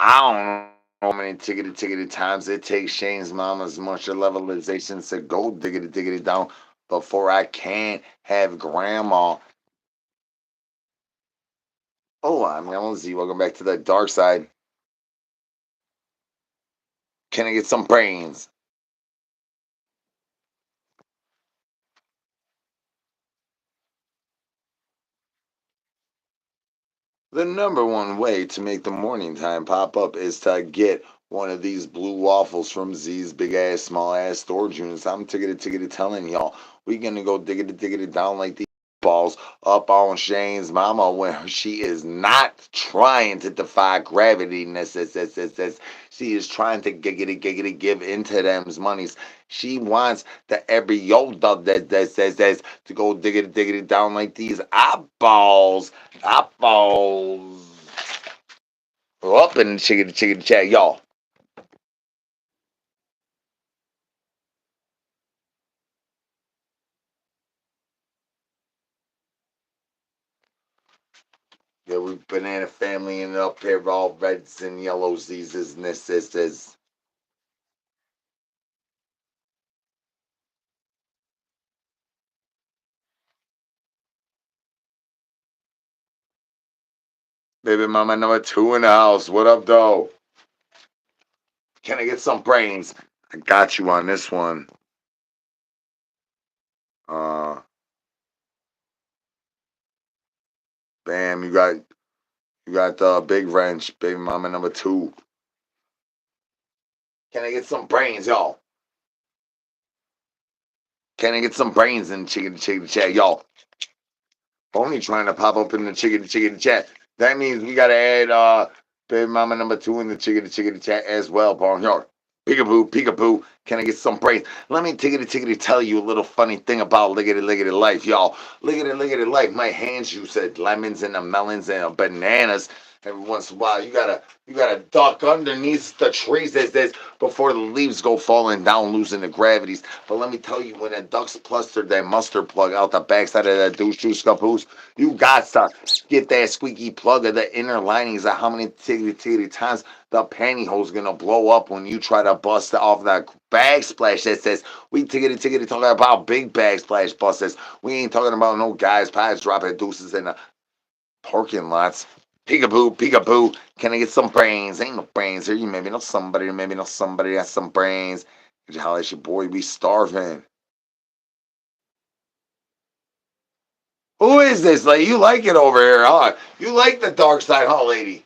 I don't know how many tickety times it takes Shane's mama's much levelizations to go diggity down before I can have grandma. Oh, I'm Elushy. Welcome back to the dark side. Can I get some brains? The number one way to make the morning time pop up is to get one of these blue waffles from Z's big ass, small ass storage units. I'm tickety telling y'all, we gonna go diggity down like these balls up on Shane's mama when she is not trying to defy gravity. She is trying to giggity give into them's monies. She wants the every yo that says to go diggity down like these eyeballs. Eyeballs. Up in the chicken chat, y'all. Yeah, we banana family and up here all reds and yellows. These is this. Baby mama number two in the house. What up, though? Can I get some brains? I got you on this one. Uh, bam, you got the big wrench, baby mama number two. Can I get some brains, y'all? Can I get some brains in chicken chat, y'all? Only trying to pop up in the chicken chat. That means we gotta add baby mama number two in the chicken chat as well, barnyard. Peekaboo. Can I get some praise? Let me tickety tell you a little funny thing about lickety life, y'all. Lickety life. My hands, you said lemons and the melons and the bananas. Every once in a while, you gotta duck underneath the trees as this before the leaves go falling down, losing the gravities. But let me tell you, when the ducks clustered that mustard plug out the backside of that douche juice caboose, you got to get that squeaky plug of the inner linings of how many tickety times the pantyhose gonna blow up when you try to bust off that bag splash that says we tickety talking about big bag splash buses. We ain't talking about no guys pies dropping deuces in the parking lots. Peekaboo. Can I get some brains? Ain't no brains here. You maybe know somebody has some brains. Could you holler at your boy? We starving. Who is this? Like you like it over here, huh? You like the dark side, huh, lady?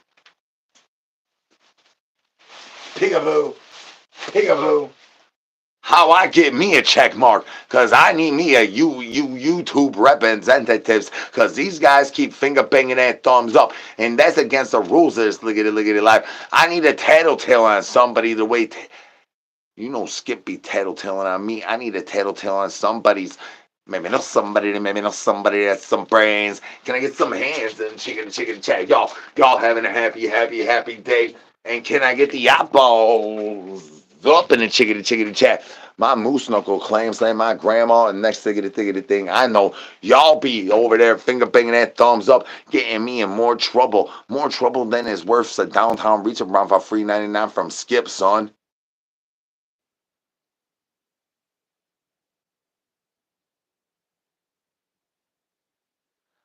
Peekaboo. How I get me a check mark, cause I need me a YouTube representatives, cause these guys keep finger banging that thumbs up, and that's against the rules of this lickety life. I need a tattletale on somebody the way Skip be tattletaling on me. I need a tattletale on somebody's. Maybe know somebody that's some brains. Can I get some hands and chicken chat? Y'all having a happy day. And can I get the eyeballs up in the chicken chat? My moose knuckle claims that my grandma and next thiggity thing. I know y'all be over there finger banging that thumbs up, getting me in more trouble. More trouble than is worth. So downtown reach around for free 99 from Skip, son.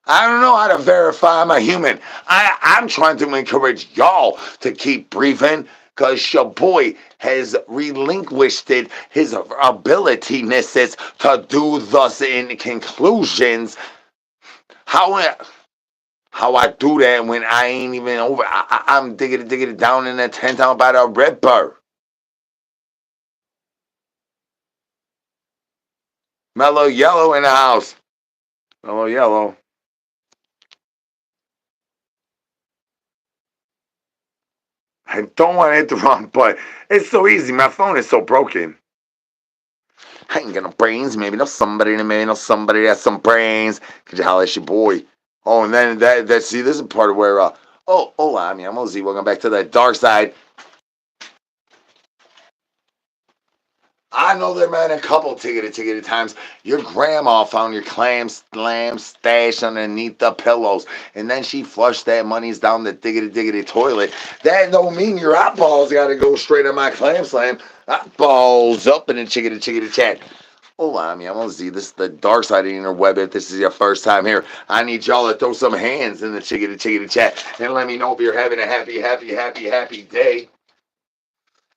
I don't know how to verify I'm a human. I'm trying to encourage y'all to keep breathing because your boy has relinquished his abilitynesses to do thus in conclusions. How how I do that when I ain't even over? I'm digging it down in the tent out by the river. Mellow yellow in the house. Mellow yellow. I don't want to hit the wrong button. It's so easy. My phone is so broken. I ain't got no brains. Maybe know somebody that has some brains. Could you holler at your boy? Oh, and then that see, this is part of where I mean, I'm Ozzy. Welcome back to the dark side. I know there been a couple tickety times. Your grandma found your clam slam stashed underneath the pillows, and then she flushed that monies down the diggity toilet. That don't mean your eyeballs got to go straight on my clam slam. Eyeballs up in the chickity chat. Hold on, I'm gonna see this is the dark side of the interweb. If this is your first time here, I need y'all to throw some hands in the chickity chat and let me know if you're having a happy day.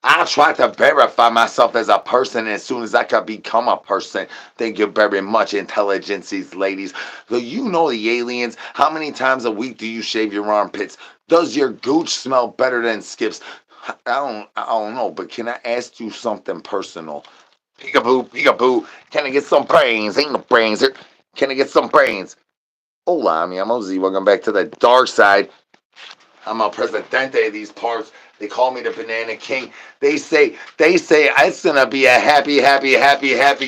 I try to verify myself as a person as soon as I could become a person. Thank you very much, intelligencies, ladies. Do you know the aliens? How many times a week do you shave your armpits? Does your gooch smell better than Skip's? I don't know, but can I ask you something personal? Peekaboo. Can I get some brains? Ain't no brains here. Can I get some brains? Hola, mi amo Z. Welcome back to the dark side. I'm a presidente of these parts. They call me the Banana King. They say it's gonna be a happy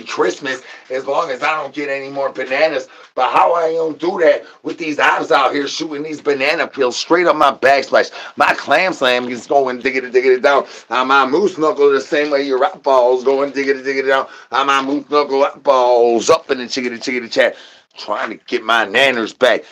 Christmas as long as I don't get any more bananas. But how I don't do that with these eyes out here shooting these banana peels straight up my backsplash. My clam slam is going diggity down. My moose knuckle the same way your rock balls going diggity down. My moose knuckle balls up in the chickity chat. Trying to get my nanners back.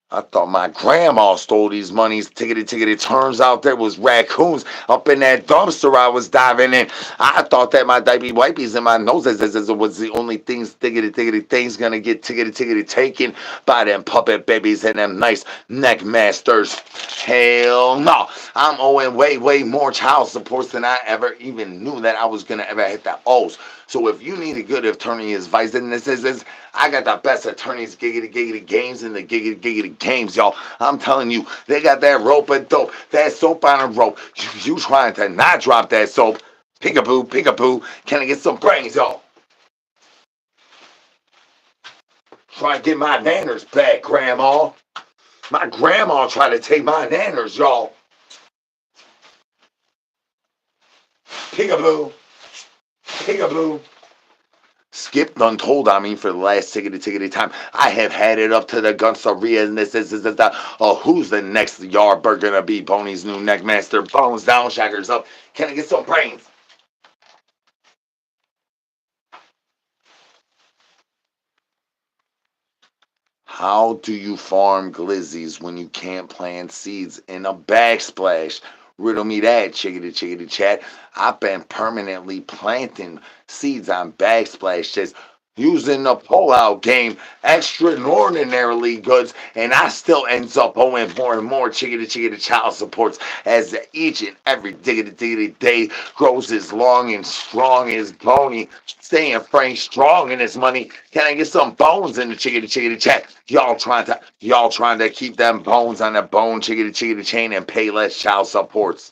I thought my grandma stole these monies. Tickety. Turns out there was raccoons up in that dumpster I was diving in. I thought that my diaper wipies and my noses was the only things tickety things gonna get tickety taken by them puppet babies and them nice neck masters. Hell no. I'm owing way more child supports than I ever even knew that I was gonna ever hit that O's. So if you need a good attorney advice, then this is I got the best attorneys, giggity games in the giggity games, y'all. I'm telling you, they got that rope of dope, that soap on a rope. You trying to not drop that soap. Peekaboo. Can I get some brains, y'all? Trying to get my nanners back, Grandma. My grandma tried to take my nanners, y'all. Peekaboo. Skip done told on me for the last tickety time. I have had it up to the gunsteria and this. Who's the next yardbird gonna be? Pony's new neckmaster. Bones down, shackers up. Can I get some brains? How do you farm glizzies when you can't plant seeds in a backsplash? Riddle me that, chickity chat. I've been permanently planting seeds on backsplashes using the pull-out game extraordinarily goods, and I still ends up owing more and more chickity child supports as each and every diggity day grows as long and strong as bony. Staying Frank strong in his money. Can I get some bones in the chickity chat? Y'all trying to keep them bones on the bone chickity chain and pay less child supports.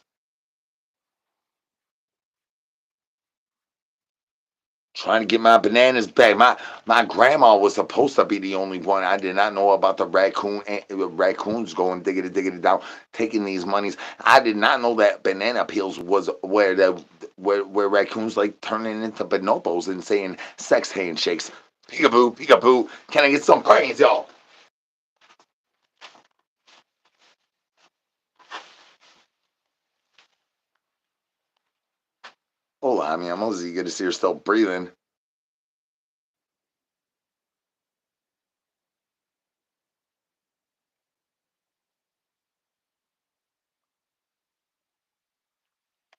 Trying to get my bananas back. My grandma was supposed to be the only one. I did not know about the raccoons going diggity down, taking these monies. I did not know that banana peels was where raccoons like turning into bonobos and saying sex handshakes. Peekaboo. Can I get some brains, y'all? Hold on, I'm mostly good to see you're still breathing.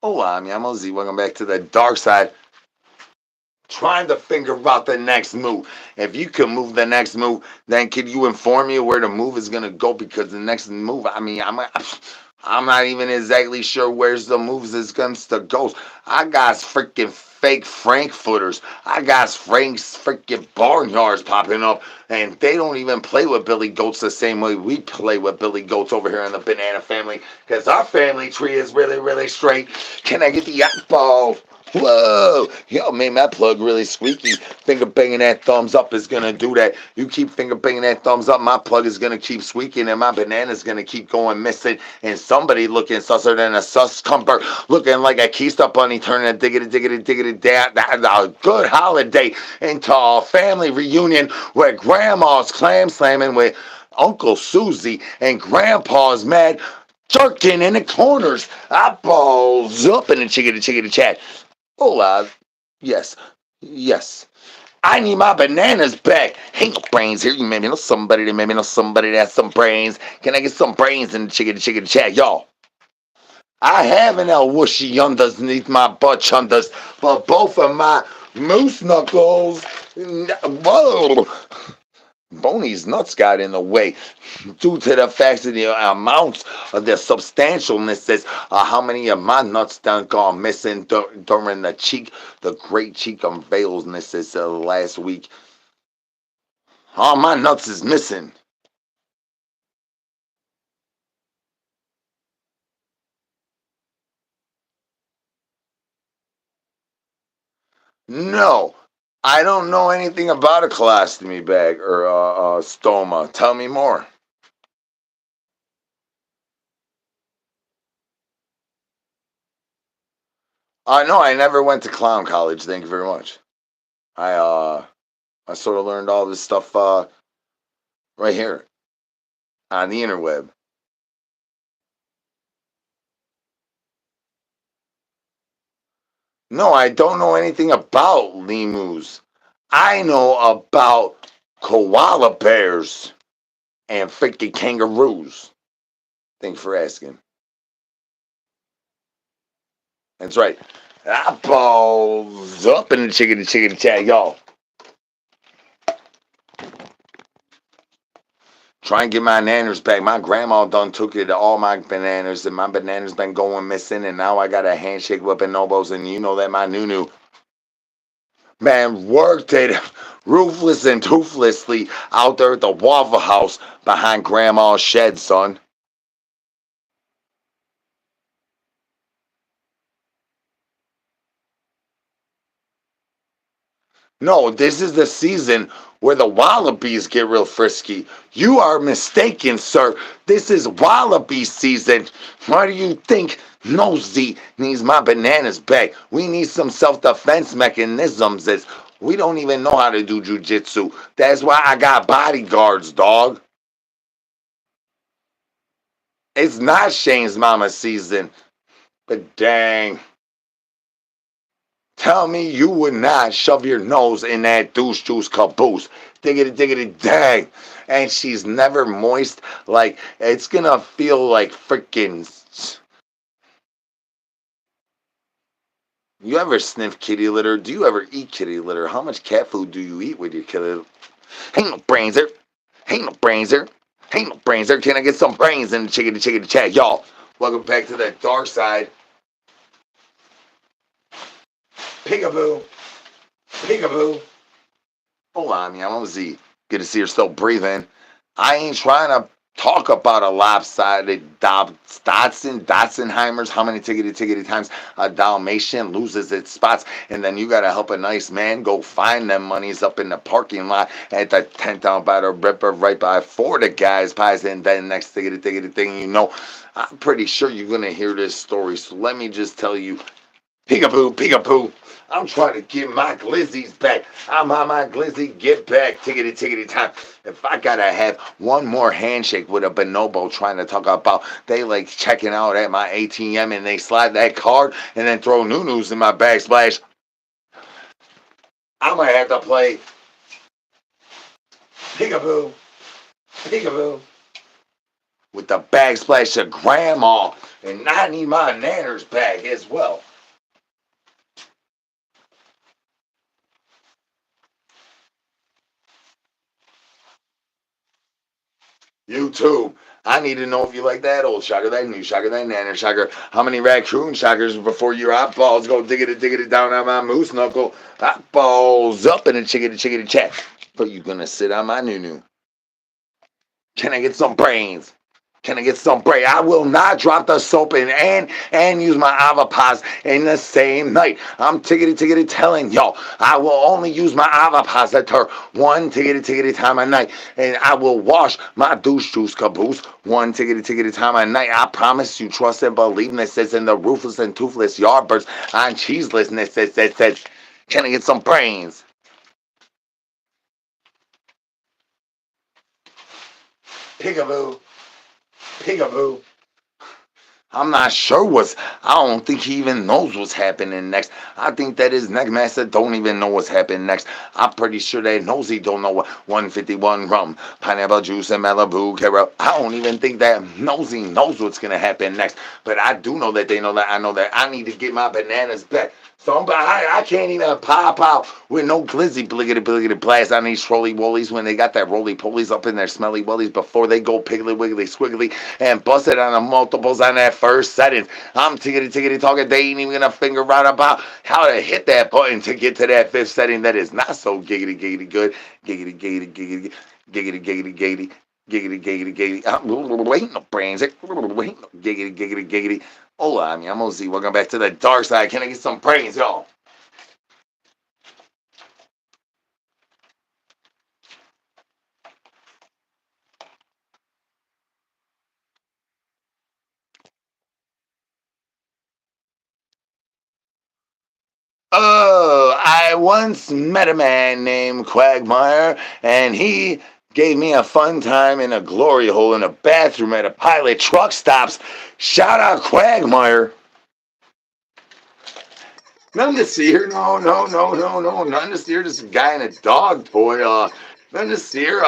Hold on, I'm mostly welcome back to the dark side. Trying to figure out the next move. If you can move the next move, then can you inform me where the move is gonna go? Because the next move, I'm not even exactly sure where's the moves is gonna go. I got freaking fake Frankfurters. I got Frank's freaking barnyards popping up, and they don't even play with Billy Goats the same way we play with Billy Goats over here in the Banana family. Because our family tree is really straight. Can I get the eyeball? Whoa! Yo, made my plug really squeaky. Finger banging that thumbs up is gonna do that. You keep finger banging that thumbs up, my plug is gonna keep squeaking, and my banana's gonna keep going missing. And somebody looking susser than a sus cumber, looking like a keister bunny, turning a diggity down. A good holiday into a family reunion where grandma's clam slamming with Uncle Susie and grandpa's mad jerking in the corners. Eyeballs up in the chickity chat. Hola. Yes. Yes. I need my bananas back. Ain't no brains here. You maybe know somebody that maybe know somebody that has some brains. Can I get some brains in the chicken chat, y'all? I have an Elushy underneath my butt chunders, but both of my moose knuckles, whoa, Boney's nuts got in the way due to the fact of the amount of the substantialness of how many of my nuts done gone missing during the great cheek unveilsness last week. All my nuts is missing. No, I don't know anything about a colostomy bag or stoma. Tell me more. No, I never went to clown college. Thank you very much. I uh, I sort of learned all this stuff right here on the interweb. No, I don't know anything about lemus. I know about koala bears and freaking kangaroos. Thanks for asking. That's right. Eyeballs up in the chicken chat, y'all. Try and get my nanners back. My grandma done took it all my bananas, and my bananas been going missing, and now I got a handshake with bonobos, and you know that my nunu man worked it ruthless and toothlessly out there at the Waffle House behind Grandma's shed, son. No, this is the season where the wallabies get real frisky. You are mistaken, sir. This is wallaby season. Why do you think Nosy needs my bananas back? We need some self-defense mechanisms. We don't even know how to do jujitsu. That's why I got bodyguards, dog. It's not Shane's mama season, but dang. Tell me you would not shove your nose in that douche juice caboose. Diggity, diggity, dang. And she's never moist. Like, it's gonna feel like freaking. You ever sniff kitty litter? Do you ever eat kitty litter? How much cat food do you eat with your kitty? Ain't no brains there. Ain't no brains there. Ain't no brains there. Can I get some brains in the chicken chat? Y'all, welcome back to the dark side. Peekaboo. Peekaboo. Hold on, yeah, I'm Z. Good to see you're still breathing. I ain't trying to talk about a lopsided Dotzenheimers. How many tickety times a Dalmatian loses its spots, and then you gotta help a nice man go find them monies up in the parking lot at the tent down by the ripper right by for the guys pies, and then next tickety thing you know, I'm pretty sure you're gonna hear this story. So let me just tell you, peekaboo, peekaboo. I'm trying to get my glizzies back. I'm on my glizzy get back. Tickety time. If I gotta have one more handshake with a bonobo trying to talk about they like checking out at my ATM and they slide that card and then throw noo-noos in my backsplash, I might have to play peekaboo, peekaboo with the backsplash of grandma, and I need my nanners back as well. YouTube. I need to know if you like that old shocker, that new shocker, that nana shocker. How many raccoon shockers before your eyeballs go diggity down on my moose knuckle? Eyeballs up in a chickity chat. But you gonna sit on my noo. Can I get some brains? Can I get some brains? I will not drop the soap in and use my avapaz in the same night. I'm tickety telling y'all. I will only use my avapaz one tickety time a night, and I will wash my douche juice caboose one tickety time a night. I promise you, trust and believe this is in the ruthless and toothless yardbirds on cheeselessness. Says, can I get some brains? Peekaboo, peekaboo. I'm not sure I don't think he even knows what's happening next. I think that his neck master don't even know what's happening next. I'm pretty sure that Nosy don't know what 151 rum, pineapple juice, and Malibu Carol. I don't even think that Nosy knows what's going to happen next. But I do know that they know that I know that I need to get my bananas back. So I can't even pop out with no glizzy bliggity bliggity blast on these trolley woolies when they got that roly polies up in their smelly willies before they go piggly wiggly squiggly and bust it on the multiples on that first setting. I'm tickety tickety talking. They ain't even gonna figure out about how to hit that button to get to that fifth setting that is not so giggity giggity good. Giggity giggity giggity giggity giggity giggity. Giggity, giggity, giggity. Ain't no brains. Ain't no giggity, giggity, giggity. Hola, I'm OZ. Welcome back to the dark side. Can I get some brains, y'all? Oh, I once met a man named Quagmire, and he gave me a fun time in a glory hole in a bathroom at a pilot truck stops. Shout out Quagmire. Nothing to see here. No, no, no, no, no. Nothing to see here. Just a guy in a dog toy. Nothing to see here.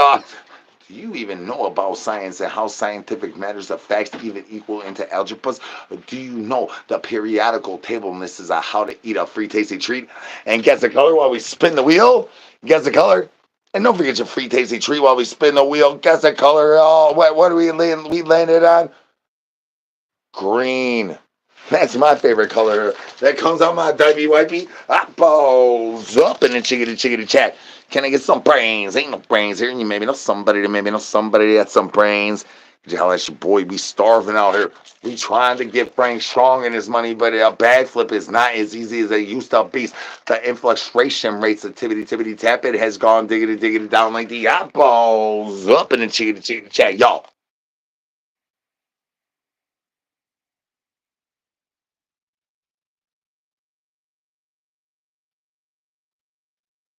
Do you even know about science and how scientific matters of facts even equal into algebras? Or do you know the periodical table lists on how to eat a free tasty treat? And guess the color while we spin the wheel? Guess the color? And don't forget your free tasty treat while we spin the wheel. Guess the color. Oh, what do we landed on? Green. That's my favorite color. That comes out my dibby wipey. Apples up in the chickity chickity chat. Can I get some brains? Ain't no brains here. You maybe know somebody that had some brains. Y'all, that's your boy. We starving out here. We trying to get Frank strong in his money, but a bag flip is not as easy as it used to be. The inflation rates of tippity tap it has gone diggity down like the apples up in the chickity chickity chat. Y'all.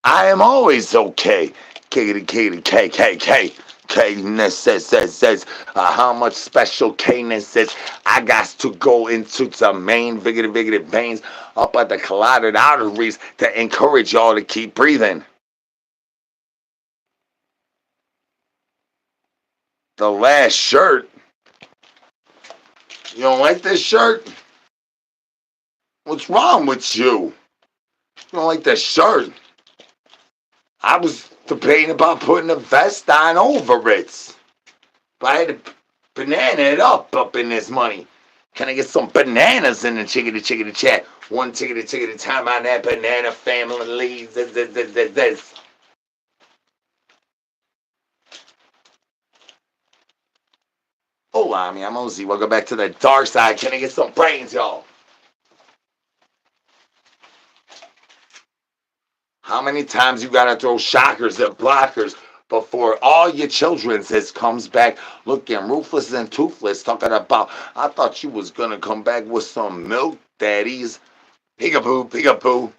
I am always okay. K K K K K. K-ness says, how much special K-ness says I got to go into the main vigorous veins up at the carotid arteries to encourage y'all to keep breathing. The last shirt. You don't like this shirt? What's wrong with you? You don't like this shirt? I was debating about putting a vest on over it. But I had to banana it up in this money. Can I get some bananas in the chickity chat? One tickety time on that banana family. This. Oh, I'm OZ. Welcome back to the dark side. Can I get some brains, y'all? How many times you gotta throw shockers and blockers before all your children says comes back looking ruthless and toothless, talking about I thought you was gonna come back with some milk daddies. Peekaboo, peekaboo.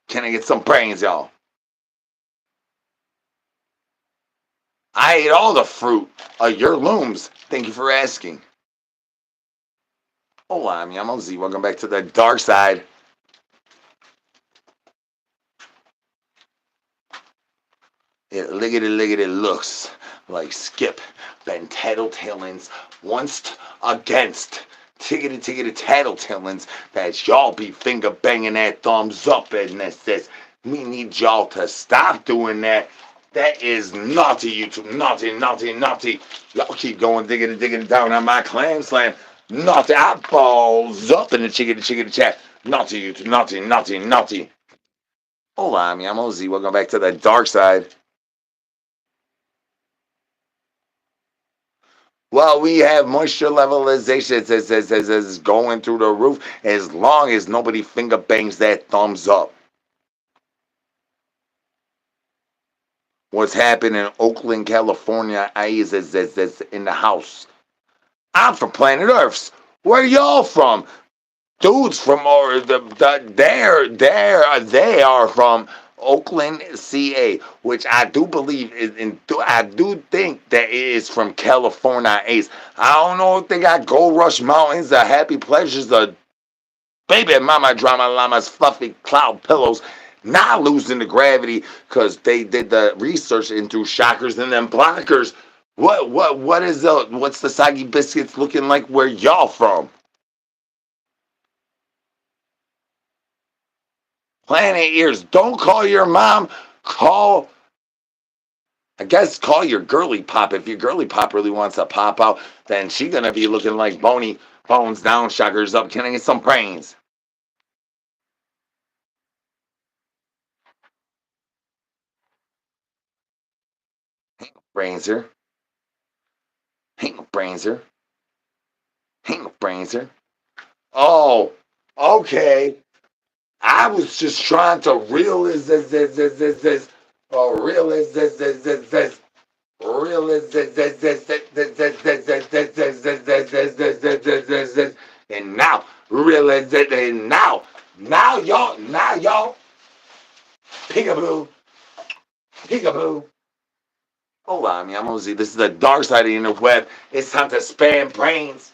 Can I get some brains, y'all? I ate all the fruit of your looms. Thank you for asking. Oh, I'm Yamo Welcome back to the dark side. It liggity looks like Skip been tattletellins once against tiggity tattletellins that y'all be finger banging that thumbs up and that says we need y'all to stop doing that. That is naughty, YouTube. Naughty. Y'all keep going digging down on my clam slam. Naughty eyeballs up in the chickity chat. Naughty, YouTube. Naughty. Hola, I'm OZ. Welcome back to the dark side. Well, we have moisture levelization is going through the roof as long as nobody finger bangs that thumbs up. What's happening in Oakland, California is in the house. I'm from planet Earth. Where y'all from? Dudes from or they are from Oakland, CA, which I do believe is in. I do think that it is from California Ace. I don't know if they got Gold Rush Mountains, the Happy Pleasures, the Baby Mama Drama Llama's fluffy cloud pillows, not losing the gravity because they did the research into shockers and then blockers. What's the soggy biscuits looking like where y'all from? Planet Ears, don't call your mom. Call, I guess, call your girly pop. If your girly pop really wants to pop out, then she gonna be looking like bony, bones down, shockers up. Can I get some brains? Brains here. Ain't no brains here. Ain't no brains here. Oh, okay. I was just trying to reel this, real this, real this, and now realize it, and now y'all, peekaboo, peekaboo. Hold on, mi amorzi. This is the dark side of the interweb. It's time to spam brains.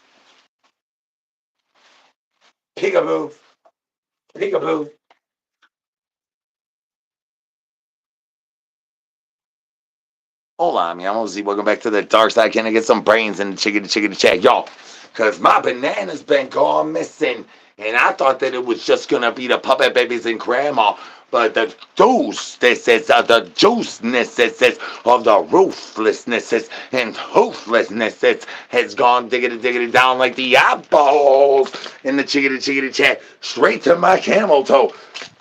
Peekaboo, peekaboo. Hold on, mi amorzi. Welcome back to the dark side. Can I get some brains in the chicken chat, y'all? Because my banana's been gone missing. And I thought that it was just going to be the puppet babies and grandma. But the juice, this is the juiceness of the ruthlessness and hooflessness has gone diggity down like the eyeballs in the chickity chat. Straight to my camel toe.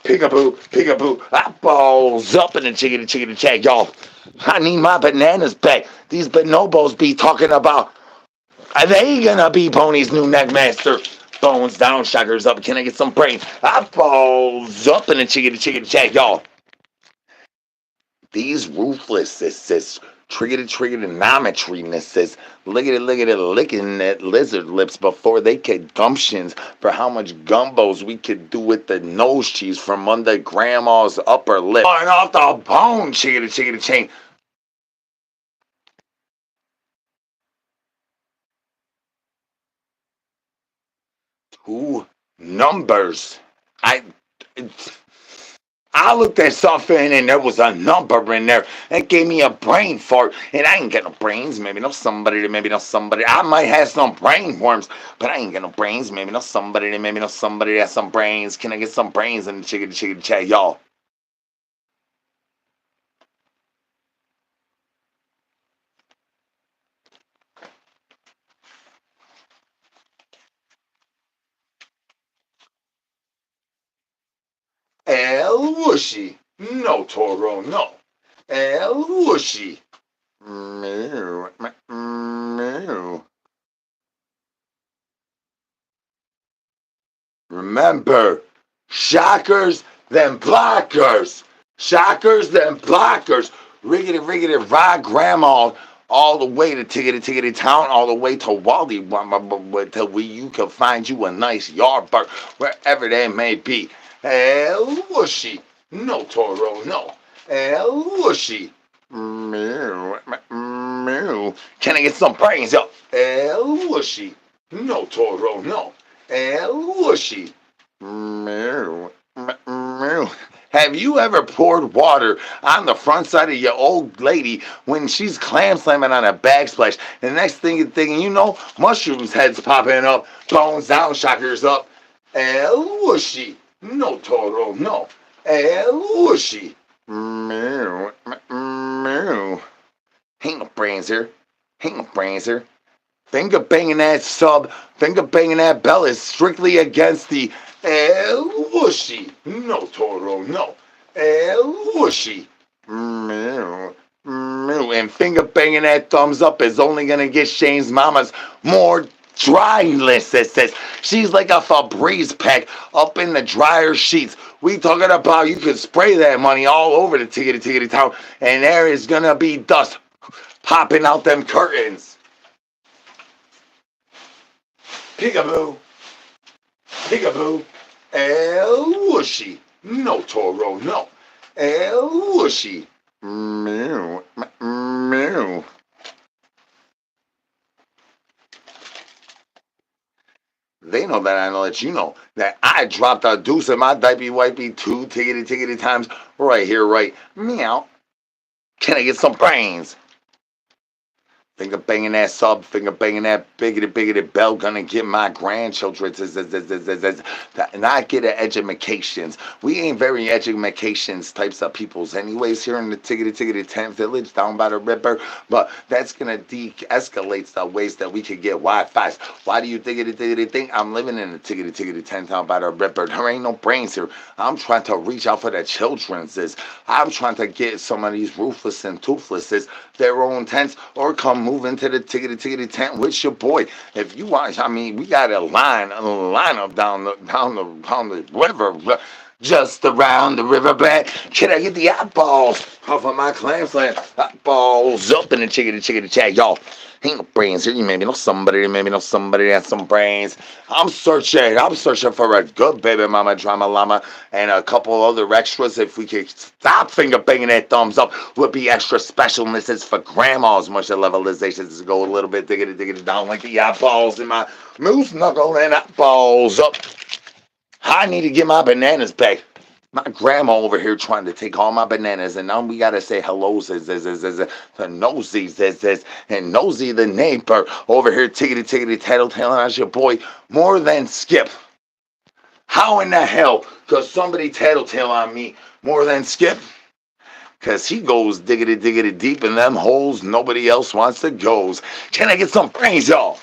Peekaboo, peekaboo, eyeballs up in the chickity chat, y'all. I need my bananas back. These bonobos be talking about, are they gonna be Pony's new neckmaster? Bones down, shockers up. Can I get some brains? Eyeballs up in the chickity chat, y'all. These ruthless, trigonometry-nesses, lickety, licking at lizard lips before they get gumptions for how much gumbos we could do with the nose cheese from under grandma's upper lip. Falling off the bone, chickity chain. Two numbers. I I looked at something and there was a number in there. It gave me a brain fart. And I ain't got no brains. Maybe know somebody that maybe know somebody. I might have some brain worms, but I ain't got no brains. Maybe know somebody that maybe know somebody that has some brains. Can I get some brains in the chicken chat, y'all? Elushy. No, Toro, no. Elushy. Meow. Meow. Remember, shockers, then blockers. Shockers, then blockers. Riggedy, ride grandma all the way to tickety town, all the way to Wally, till you can find you a nice yard bird, wherever they may be. Lushy. No, Toro, no. Lushy. Meow, meow. Can I get some brains, yo? Lushy. No, Toro, no. Lushy. Meow, meow. Have you ever poured water on the front side of your old lady when she's clam slamming on a backsplash? And the next thing you know, mushrooms heads popping up, bones down, shockers up. Lushy. No, Toro, no. Lushy. Meow, meow. Ain't no brains here. Ain't no brains here. Finger banging that sub, finger banging that bell is strictly against the Elushy. No, Toro, no. Elushy. Meow, meow. And finger banging that thumbs up is only going to get Shane's mama's more dryness. It says she's like a Febreze pack up in the dryer sheets. We talking about you can spray that money all over the tickety town, and there is going to be dust popping out them curtains. Peekaboo, peekaboo, Elushy. No, Toro, no. Lushy. Meow. Meow. They know that I know that you know that I dropped a deuce in my diaper wipey 2 tickety times right here, right? Meow. Can I get some brains? Finger banging that sub, finger banging that biggity bell, gonna get my grandchildren not get educations. We ain't very educations types of peoples anyways here in the tickety tent village down by the river, but that's gonna de-escalate the ways that we could get Wi-Fi's. Why do you think I'm living in the tickety tent down by the river? There ain't no brains here. I'm trying to reach out for the children's. I'm trying to get some of these ruthless and toothlesses their own tents or come move into the tickety tent with your boy. If you want, I mean, we got a line up down the river, just around the riverbed. Can I get the eyeballs off of my clam slam? Eyeballs up in the chickity chat, y'all. Ain't no brains here. You maybe know somebody that has some brains. I'm searching for a good baby mama drama llama and a couple other extras. If we could stop finger banging that thumbs up, would be extra special. And this is for grandmas. Much of levelizations to go a little bit diggity down like the eyeballs in my moose knuckle and eyeballs up. I need to get my bananas back. My grandma over here trying to take all my bananas, and now we gotta say hello to Nosy, and Nosy the neighbor over here tickety tattletailing as your boy more than Skip. How in the hell could somebody tattletale on me more than Skip? Cause he goes diggity deep in them holes nobody else wants to go. Can I get some brains, y'all?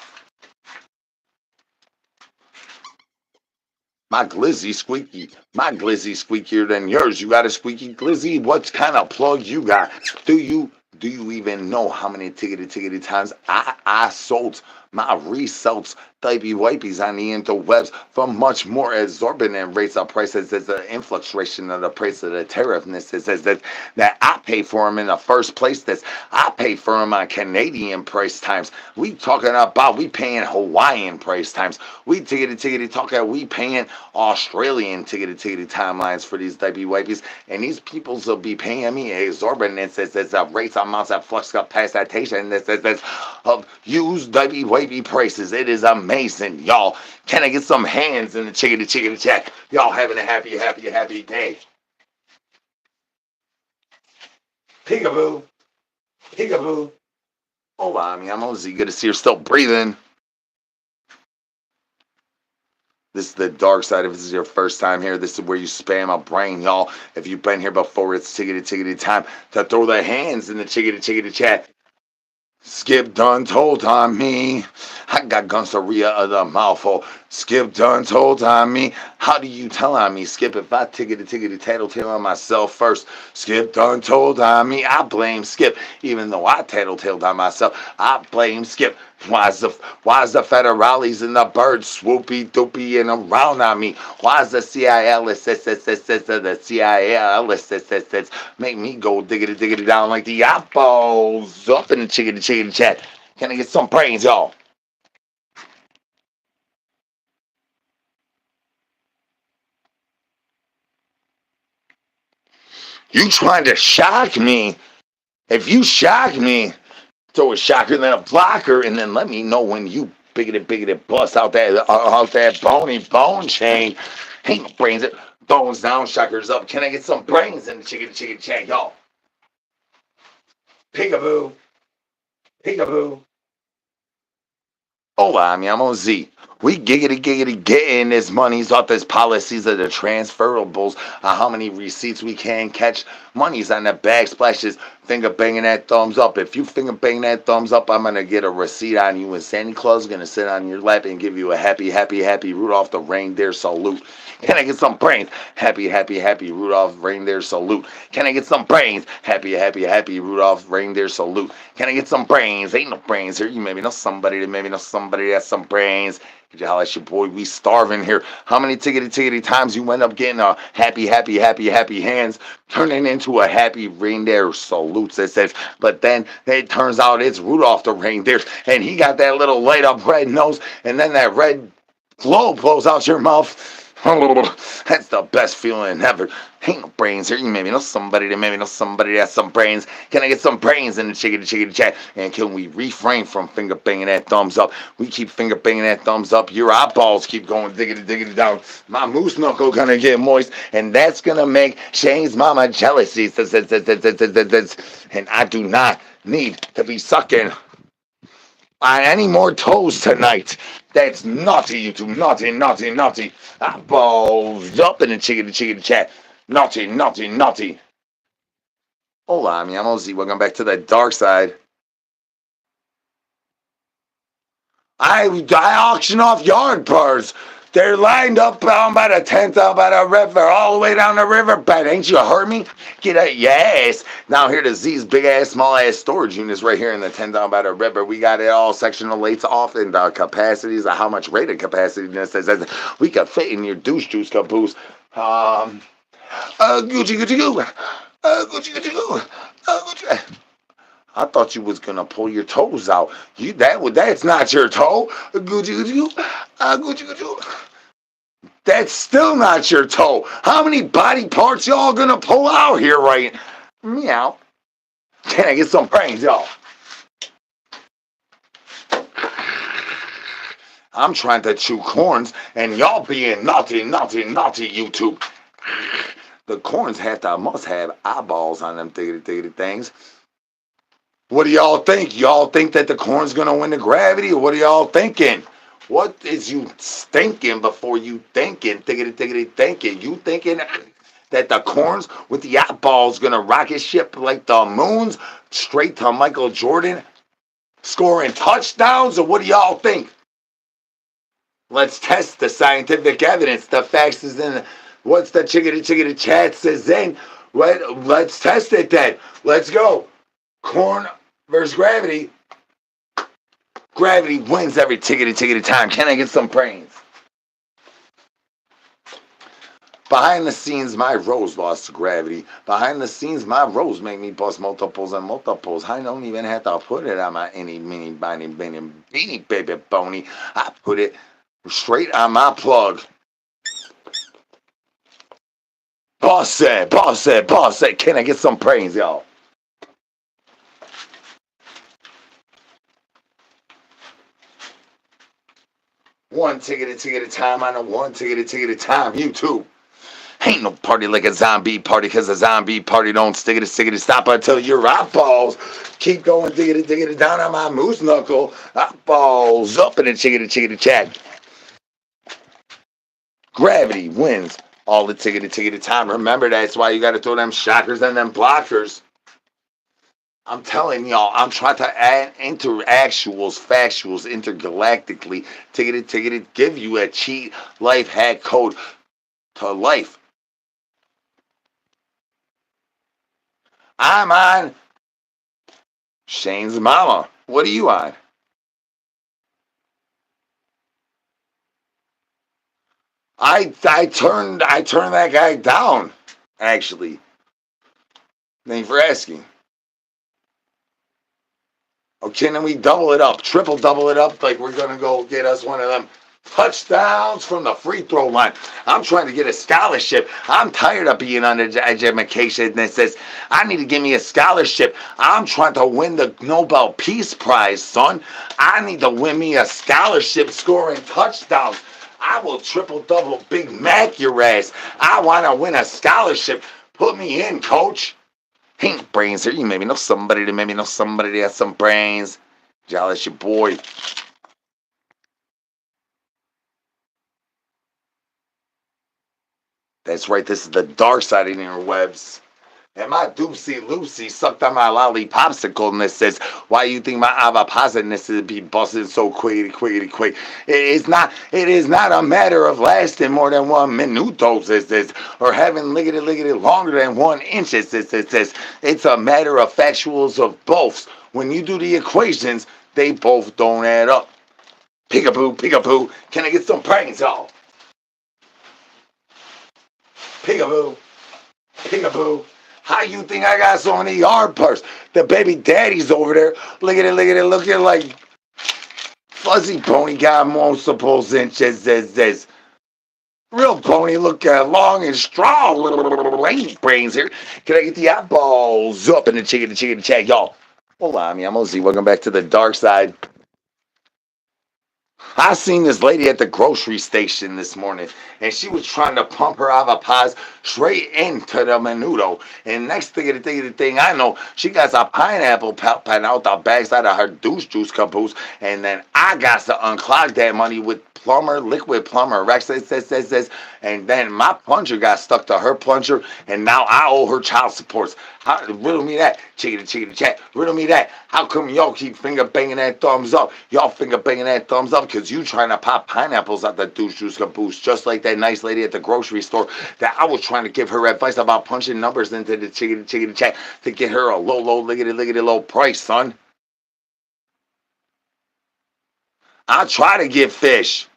My glizzy squeakier than yours. You got a squeaky glizzy? What kind of plug you got? Do you even know how many tickety times I sold my resells diaper wipies on the interwebs for much more exorbitant rates of prices as the influxation of the price of the tariffness is that I pay for them in the first place. That I pay for them on Canadian price times. We talking about we paying Hawaiian price times. We tickety talking we paying Australian tickety timelines for these diaper wipies, and these peoples will be paying me exorbitant as rates amounts that flux up past that this of used diaper wipey prices. It is amazing, y'all. Can I get some hands in the chickity chat? Y'all having a happy day. Peekaboo, peekaboo. Oh, I mean, I'm Ozzy. Good to see you're still breathing. This is the dark side. If this is your first time here, this is where you spam a brain, y'all. If you've been here before, it's tickety time to throw the hands in the chickity chat. Skip done told on me. I got gunsaria of the mouthful. Skip done told on me. How do you tell on me, Skip, if I tickety tattletale on myself first? Skip done told on me. I blame Skip, even though I tattletaled on myself. I blame Skip. Why's the federales and the birds swoopy doopy and around on me? Why's the CIL make me go diggity down like the eyeballs up in the chickity chat? Can I get some brains, y'all? You trying to shock me? If you shock me, throw a shocker then a blocker, and then let me know when you biggity bust out that bony bone chain. Ain't no brains. Bones down, shockers up. Can I get some brains in the chicken chat, y'all? Peekaboo, peekaboo. Oh, I mean, I'm on Z. We giggity getting this monies off this policies of the transferables on how many receipts we can catch. Money's on the bag splashes. Finger banging that thumbs up. If you finger bang that thumbs up, I'm gonna get a receipt on you, and Santa Claus is gonna sit on your lap and give you a happy Rudolph the reindeer salute. Can I get some brains? Happy Rudolph reindeer salute. Can I get some brains? Happy Rudolph reindeer salute. Can I get some brains? Ain't no brains here. You maybe know somebody that has some brains. Could you holler at your boy? We starving here. How many tickety times you end up getting a happy hands turning into a happy reindeer salutes? It says, but then it turns out it's Rudolph the reindeer, and he got that little light up red nose, and then that red glow blows out your mouth. That's the best feeling ever. Ain't no brains here. You maybe know somebody that maybe know somebody that has some brains. Can I get some brains in the chickadee chat? And can we refrain from finger banging that thumbs up? We keep finger banging that thumbs up. Your eyeballs keep going diggity down. My moose knuckle gonna get moist, and that's gonna make Shane's mama jealousy. And I do not need to be sucking on any more toes tonight. That's naughty, you two. Naughty. Eyeballs up in the chickadee chat. Naughty. Hola, mi amos, y welcome back to the dark side. I auction off yard birds. They're lined up down by the tent, down by the river, all the way down the riverbed. Ain't you heard me? Get a yes. Now here to these big ass, small ass storage units right here in the tent down by the river. We got it all sectional lates off in the capacities of how much rated capacity this is. We could fit in your douche juice caboose. Gucci goo. Gucci goo. Gucci. I thought you was gonna pull your toes out. That's not your toe. Gucci. That's still not your toe. How many body parts y'all gonna pull out here right? Meow. Can I get some brains, y'all? I'm trying to chew corns, and y'all being naughty, YouTube. The corns must have eyeballs on them things. What do y'all think? Y'all think that the corn's gonna win the gravity, or what are y'all thinking? What is you thinking before you thinking? Thinking. You thinking that the corns with the eyeballs gonna rocket ship like the moons straight to Michael Jordan scoring touchdowns, or what do y'all think? Let's test the scientific evidence. The facts is in. What's the chickadee chat says in? Let's test it then. Let's go. Corn versus gravity. Gravity wins every tickety time. Can I get some brains? Behind the scenes, my rose lost to gravity. Behind the scenes, my rose make me bust multiples and multiples. I don't even have to put it on my any, mini, beanie, baby, bony. I put it straight on my plug. Boss said. Can I get some brains, y'all? One ticket at a time on a one ticket at a time. YouTube. Ain't no party like a zombie party, cause a zombie party don't stick it, stop until your eyeballs keep going, dig it down on my moose knuckle. Eyeballs up in the chickadee chat. Gravity wins all the ticket time. Remember, that's why you gotta throw them shockers and them blockers. I'm telling y'all, I'm trying to add factuals intergalactically. Ticket, give you a cheat life hack code to life. I'm on Shane's mama. What are you on? I turned that guy down, actually. Thank you for asking. Okay, then we double it up, triple double it up, like we're gonna go get us one of them touchdowns from the free throw line. I'm trying to get a scholarship. I'm tired of being under education that says I need to give me a scholarship. I'm trying to win the Nobel Peace Prize, son. I need to win me a scholarship scoring touchdowns. I will triple double Big Mac your ass. I want to win a scholarship. Put me in, coach. Ain't brains here. You maybe know somebody that has some brains. Jealous your boy. That's right, this is the dark side of the interwebs. And my doopsie Lucy sucked on my lolly popsicle and it says, why you think my avapazaness is be busting so quick? It is not a matter of lasting more than 1 minuto, or having liggity longer than 1 inch. It's a matter of factuals of both. When you do the equations, they both don't add up. Peekaboo. Can I get some brains, y'all? Peekaboo. How you think I got so many yard purse? The baby daddy's over there. Look at it, looking like fuzzy pony got multiple inches. Real pony, look long and strong. Little lady brains here. Can I get the eyeballs up in the chicken chat, y'all? Hold on, I'm Ozzy. Welcome back to the dark side. I seen this lady at the grocery station this morning, and she was trying to pump her avocados straight into the menudo. And next thing I know, she got a pineapple popping out the backside of her douche juice caboose, and then I got to unclog that money with liquid plumber, Rex says, and then my plunger got stuck to her plunger, and now I owe her child supports. Riddle me that, chicken chat. Riddle me that. How come y'all keep finger banging that thumbs up? Y'all finger banging that thumbs up because you trying to pop pineapples out the douche juice caboose, just like that nice lady at the grocery store that I was trying to give her advice about punching numbers into the chicken chat to get her a low, lickety low price, son. I try to get fish.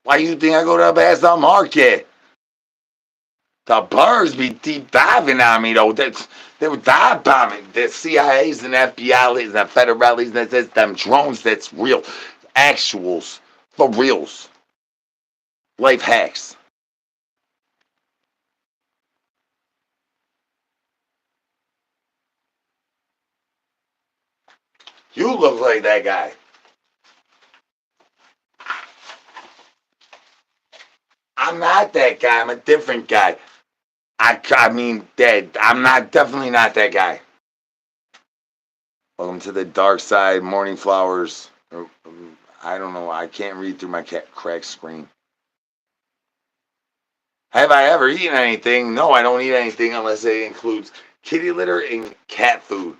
Why you think I go to the Bass Market? The birds be deep diving on me though. They were dive bombing. The CIA's and FBI's and the federales. That's them drones. That's real, actuals, for reals, life hacks. You look like that guy. I'm not that guy. I'm a different guy. I mean, dead. I'm not definitely not that guy. Welcome to the dark side. Morning flowers. I don't know. I can't read through my cracked screen. Have I ever eaten anything? No, I don't eat anything unless it includes kitty litter and cat food,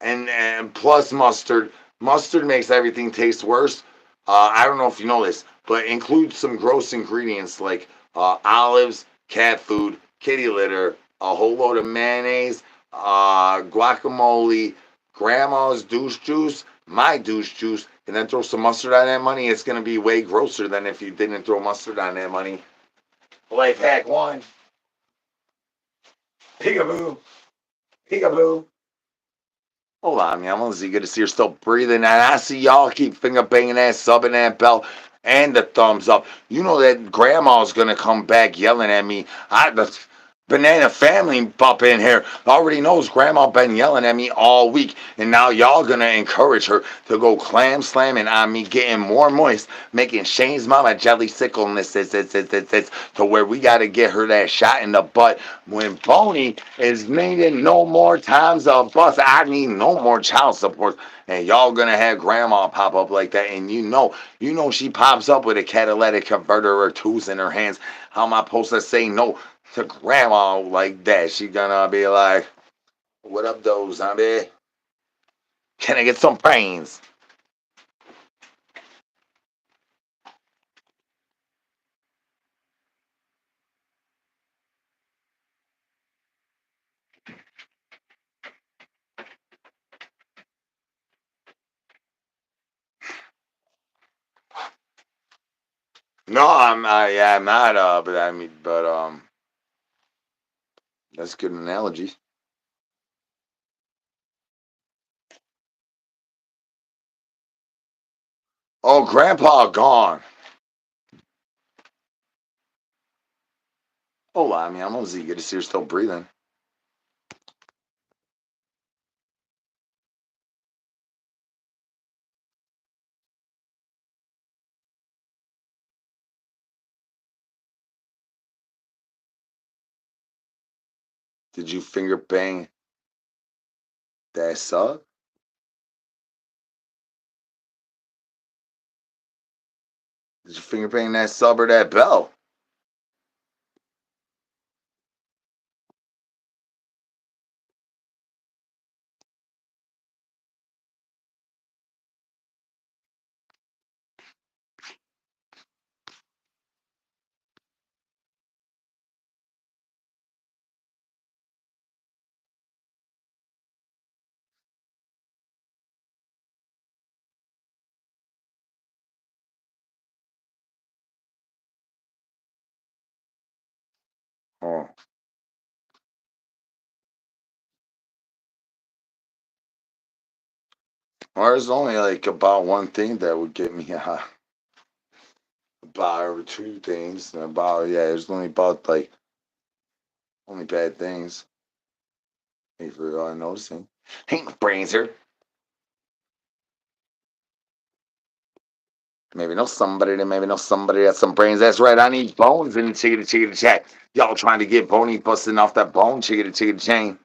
and plus mustard. Mustard makes everything taste worse. I don't know if you know this, but includes some gross ingredients like olives, cat food, kitty litter, a whole load of mayonnaise, guacamole, grandma's douche juice, my douche juice, and then throw some mustard on that money. It's gonna be way grosser than if you didn't throw mustard on that money. Life hack one. Peekaboo. Peekaboo. Hold on, man. I'm good to see you're still breathing. And I see y'all keep finger banging that, subbing that bell, and the thumbs up. You know that grandma's gonna come back yelling at me. The banana family pup in here already knows grandma been yelling at me all week, and now y'all gonna encourage her to go clam slamming on me, getting more moist, making Shane's mama jelly sickleness to where we gotta get her that shot in the butt when Boney is needing no more times of bus. I need no more child support. And y'all gonna have grandma pop up like that, and you know she pops up with a catalytic converter or tools in her hands. How am I supposed to say no to grandma like that? She gonna be like, "What up, though, zombie? Can I get some brains?" No, yeah, I'm not. But that's a good analogy. Oh, grandpa gone. Oh, I mean, I'm gonna see. Good to see you're still breathing. Did you finger bang that sub? Did you finger bang that sub or that bell? Oh. Or there's only like about one thing that would get me About two things. About yeah, there's only about like only bad things. Thank you for noticing. Ain't my brains here. Maybe know somebody that maybe know somebody that's some brains. That's right. I need bones in the chickadee chat. Y'all trying to get bony busting off that bone chickadee chain.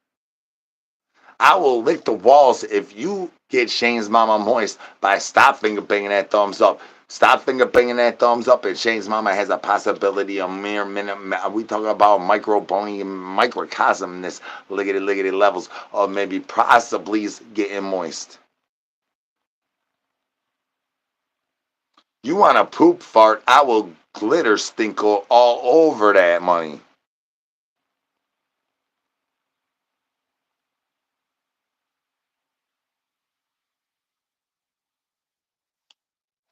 I will lick the walls if you get Shane's mama moist by stop finger banging that thumbs up. Stop finger banging that thumbs up, and Shane's mama has a possibility of mere minute. We talk about micro bony microcosmness, liggity levels of maybe possibly getting moist. You want a poop fart? I will glitter stinkle all over that money.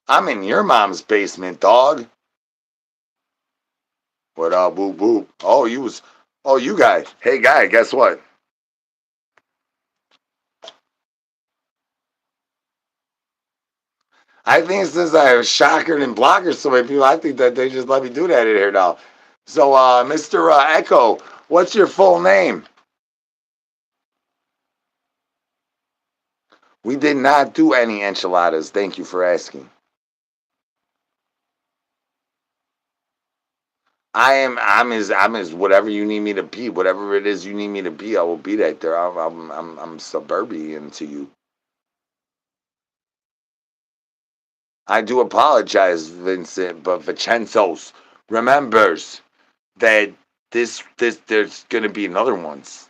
I'm in your mom's basement, dog. What up, whoop whoop? Oh, you guy. Hey, guy, guess what? I think since I have shocker and blocker so many people, I think that they just let me do that in here now. So, Mr. Echo, what's your full name? We did not do any enchiladas. Thank you for asking. I'm as whatever you need me to be. Whatever it is you need me to be, I will be that there. I'm suburban to you. I do apologize, Vincent, but Vincenzo's remembers that this there's gonna be another ones.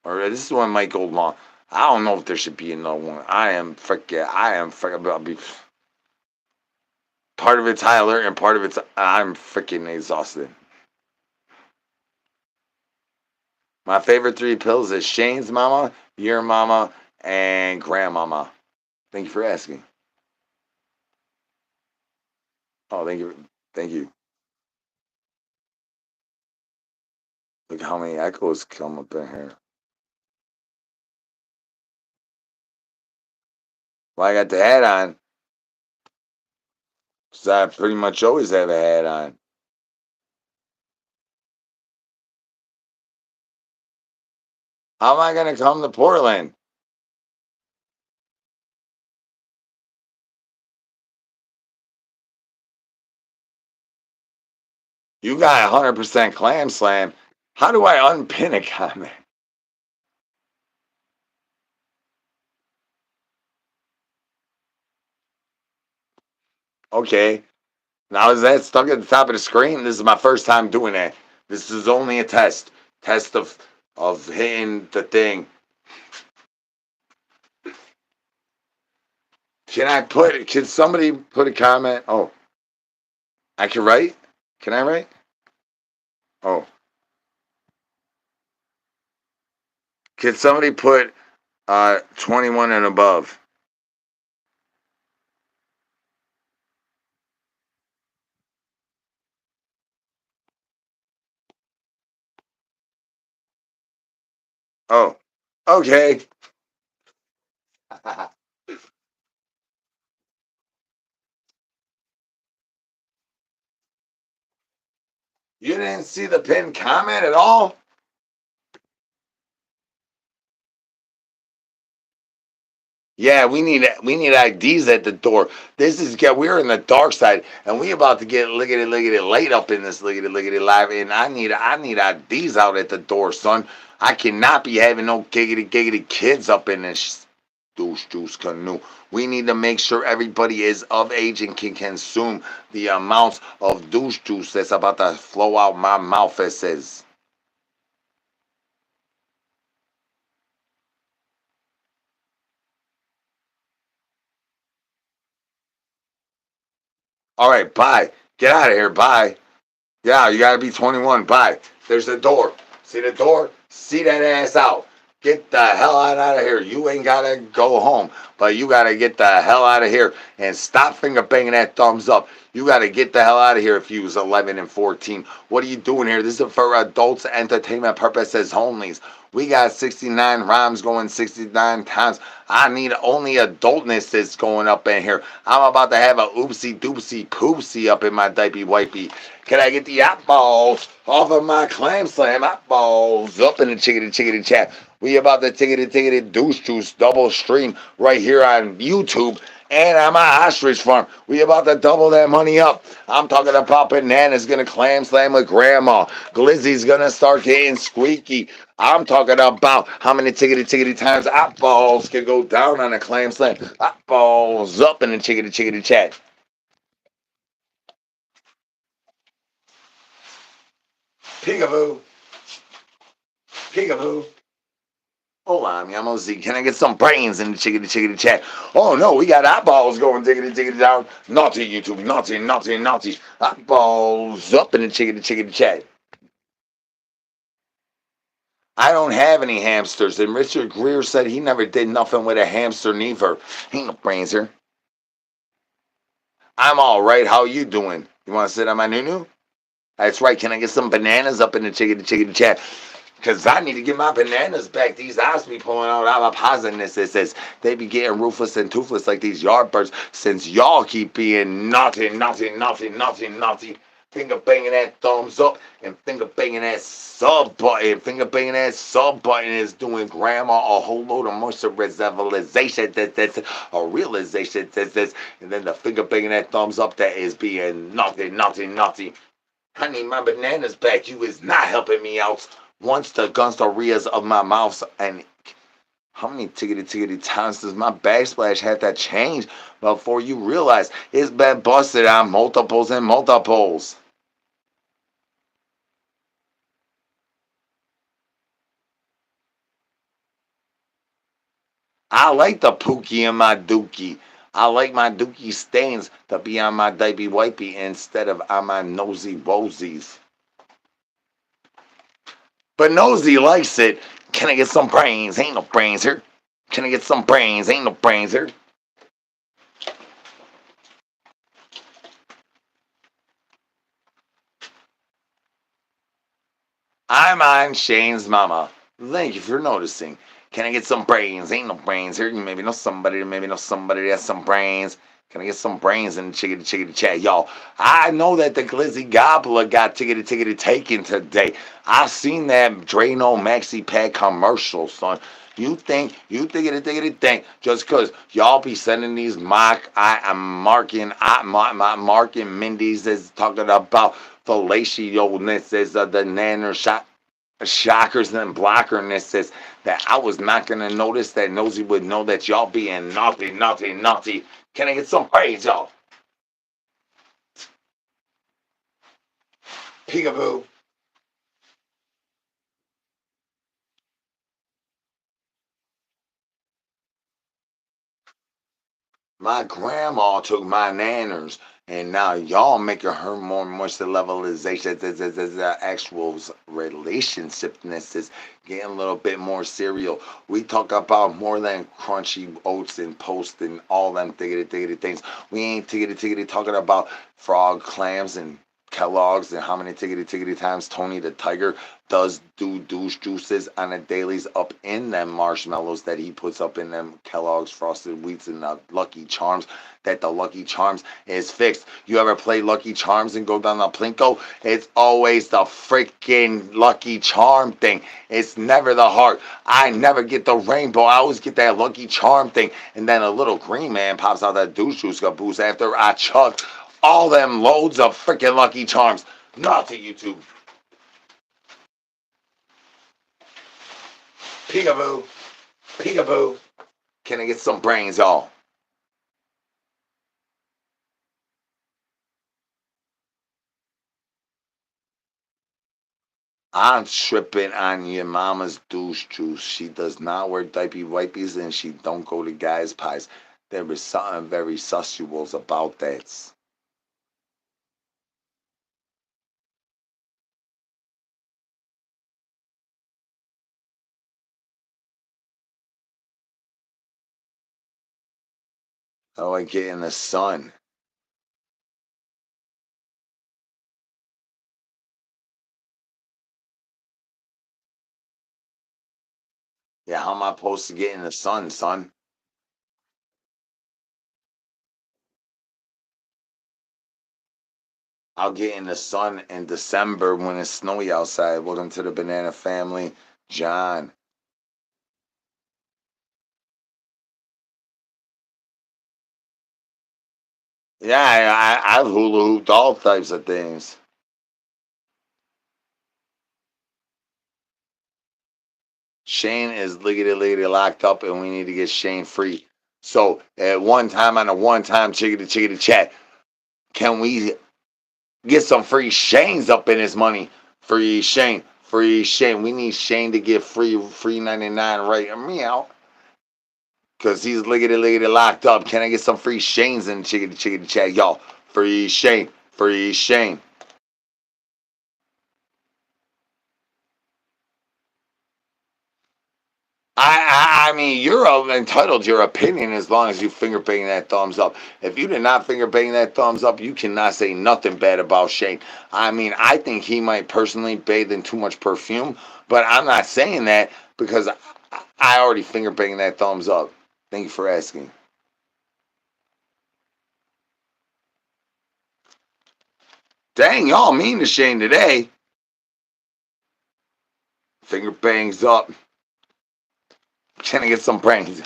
Or this one might go long. I don't know if there should be another one. I am freaking about be part of it's high alert and part of it's I'm freaking exhausted. My favorite three pills is Shane's mama, your mama, and grandmama. Thank you for asking. Oh, thank you. Thank you. Look how many echoes come up in here. Well, I got the hat on, because I pretty much always have a hat on. How am I going to come to Portland? You got 100% clam slam. How do I unpin a comment? Okay. Now is that stuck at the top of the screen? This is my first time doing that. This is only a test. Test of hitting the thing. Can somebody put a comment? Oh, I can write? Can I write? Oh. Can somebody put 21 and above? Oh. Okay. You didn't see the pinned comment at all? Yeah, we need IDs at the door. This is we're in the dark side, and we about to get lickety late up in this lickety live, and I need IDs out at the door, son. I cannot be having no giggity kids up in this douche juice canoe. We need to make sure everybody is of age and can consume the amounts of douche juice that's about to flow out my mouth. It says. All right, bye. Get out of here. Bye. Yeah, you gotta be 21. Bye. There's the door. See the door? See that ass out. Get the hell out of here. You ain't gotta go home, but you gotta get the hell out of here and stop finger banging that thumbs up. You gotta get the hell out of here if you was 11 and 14. What are you doing here? This is for adults entertainment purposes only. We got 69 rhymes going 69 times. I need only adultness that's going up in here. I'm about to have a oopsie doopsie poopsie up in my diaper wipey. Can I get the eyeballs off of my clam slam? Eyeballs up in the chickadee chat. We about to tickety douche juice double stream right here on YouTube and on my ostrich farm. We about to double that money up. I'm talking about bananas gonna clam slam with grandma. Glizzy's gonna start getting squeaky. I'm talking about how many tickety times eyeballs can go down on a clam slam. Eyeballs up in the chickadee chat. Peekaboo. Peekaboo. Hola, mi amo Z. Can I get some brains in the chickadee chat? Oh no, we got eyeballs going tickety down. Naughty YouTube, naughty. Eyeballs up in the chickadee chat. I don't have any hamsters, and Richard Greer said he never did nothing with a hamster neither. Ain't no brains here. I'm all right. How you doing? You want to sit on my nunu? That's right. Can I get some bananas up in the chickadee chat? Because I need to get my bananas back. These eyes be pulling out my positiveness. It says they be getting ruthless and toothless like these yardbirds since y'all keep being naughty. Finger banging that thumbs up and finger banging that sub button. Finger banging that sub button is doing grandma a whole load of moisturization. That's a realization. And then the finger banging that thumbs up that is being naughty. I need my bananas back. You is not helping me out. Once the gunstarias of my mouth and how many tickety times does my backsplash have to change before you realize it's been busted on multiples and multiples? I like the pookie in my dookie. I like my dookie stains to be on my diaper wipey instead of on my nosy woesies. But nosy likes it. Can I get some brains? Ain't no brains here. Can I get some brains? Ain't no brains here. I'm on Shane's mama. Thank you for noticing. Can I get some brains? Ain't no brains here. You maybe know somebody that has some brains. Can I get some brains in the chickadee chat? Y'all, I know that the glizzy gobbler got tickety taken today. I seen that Drano Maxi Pad commercial, son. You think just cause y'all be sending these I am marking Mindy's is talking about fallaciousness is the nanner shockers and blockerness is that I was not gonna notice that Nosy would know that y'all being naughty. Can I get some praise, y'all? Peekaboo. My grandma took my nanners, and now y'all making her more much the levelization. The actual relationshipness is getting a little bit more serial. We talk about more than crunchy oats and post and all them tiggity things. We ain't tiggity talking about frog clams and Kellogg's and how many tiggity times Tony the Tiger does do douche juices on a dailies up in them marshmallows that he puts up in them Kellogg's frosted wheats and the Lucky Charms, that the Lucky Charms is fixed. You ever play Lucky Charms and go down the Plinko? It's always the freaking Lucky Charm thing. It's never the heart. I never get the rainbow. I always get that Lucky Charm thing. And then a little green man pops out that douche juice caboose after I chug all them loads of freaking Lucky Charms. Not to YouTube. Peekaboo. Peekaboo. Can I get some brains, y'all? I'm tripping on your mama's douche juice. She does not wear diaper wipies and she don't go to guys' pies. There is something very suspicious about that. I like getting the sun. Yeah, how am I supposed to get in the sun, son? I'll get in the sun in December when it's snowy outside. Welcome to the banana family, John. Yeah, I've hula hooped all types of things. Shane is liggity locked up, and we need to get Shane free. So at one time on a one-time chickadee chat, can we get some free Shanes up in his money? Free Shane, free Shane. We need Shane to get free 99 right meow. Cause he's liggity locked up. Can I get some free Shanes in chickadee chat, y'all? Free Shane, free Shane. I mean, you're entitled to your opinion as long as you finger bang that thumbs up. If you did not finger bang that thumbs up, you cannot say nothing bad about Shane. I mean, I think he might personally bathe in too much perfume, but I'm not saying that because I already finger banged that thumbs up. Thank you for asking. Dang, y'all mean to Shane today. Finger bangs up. Can I get some brains?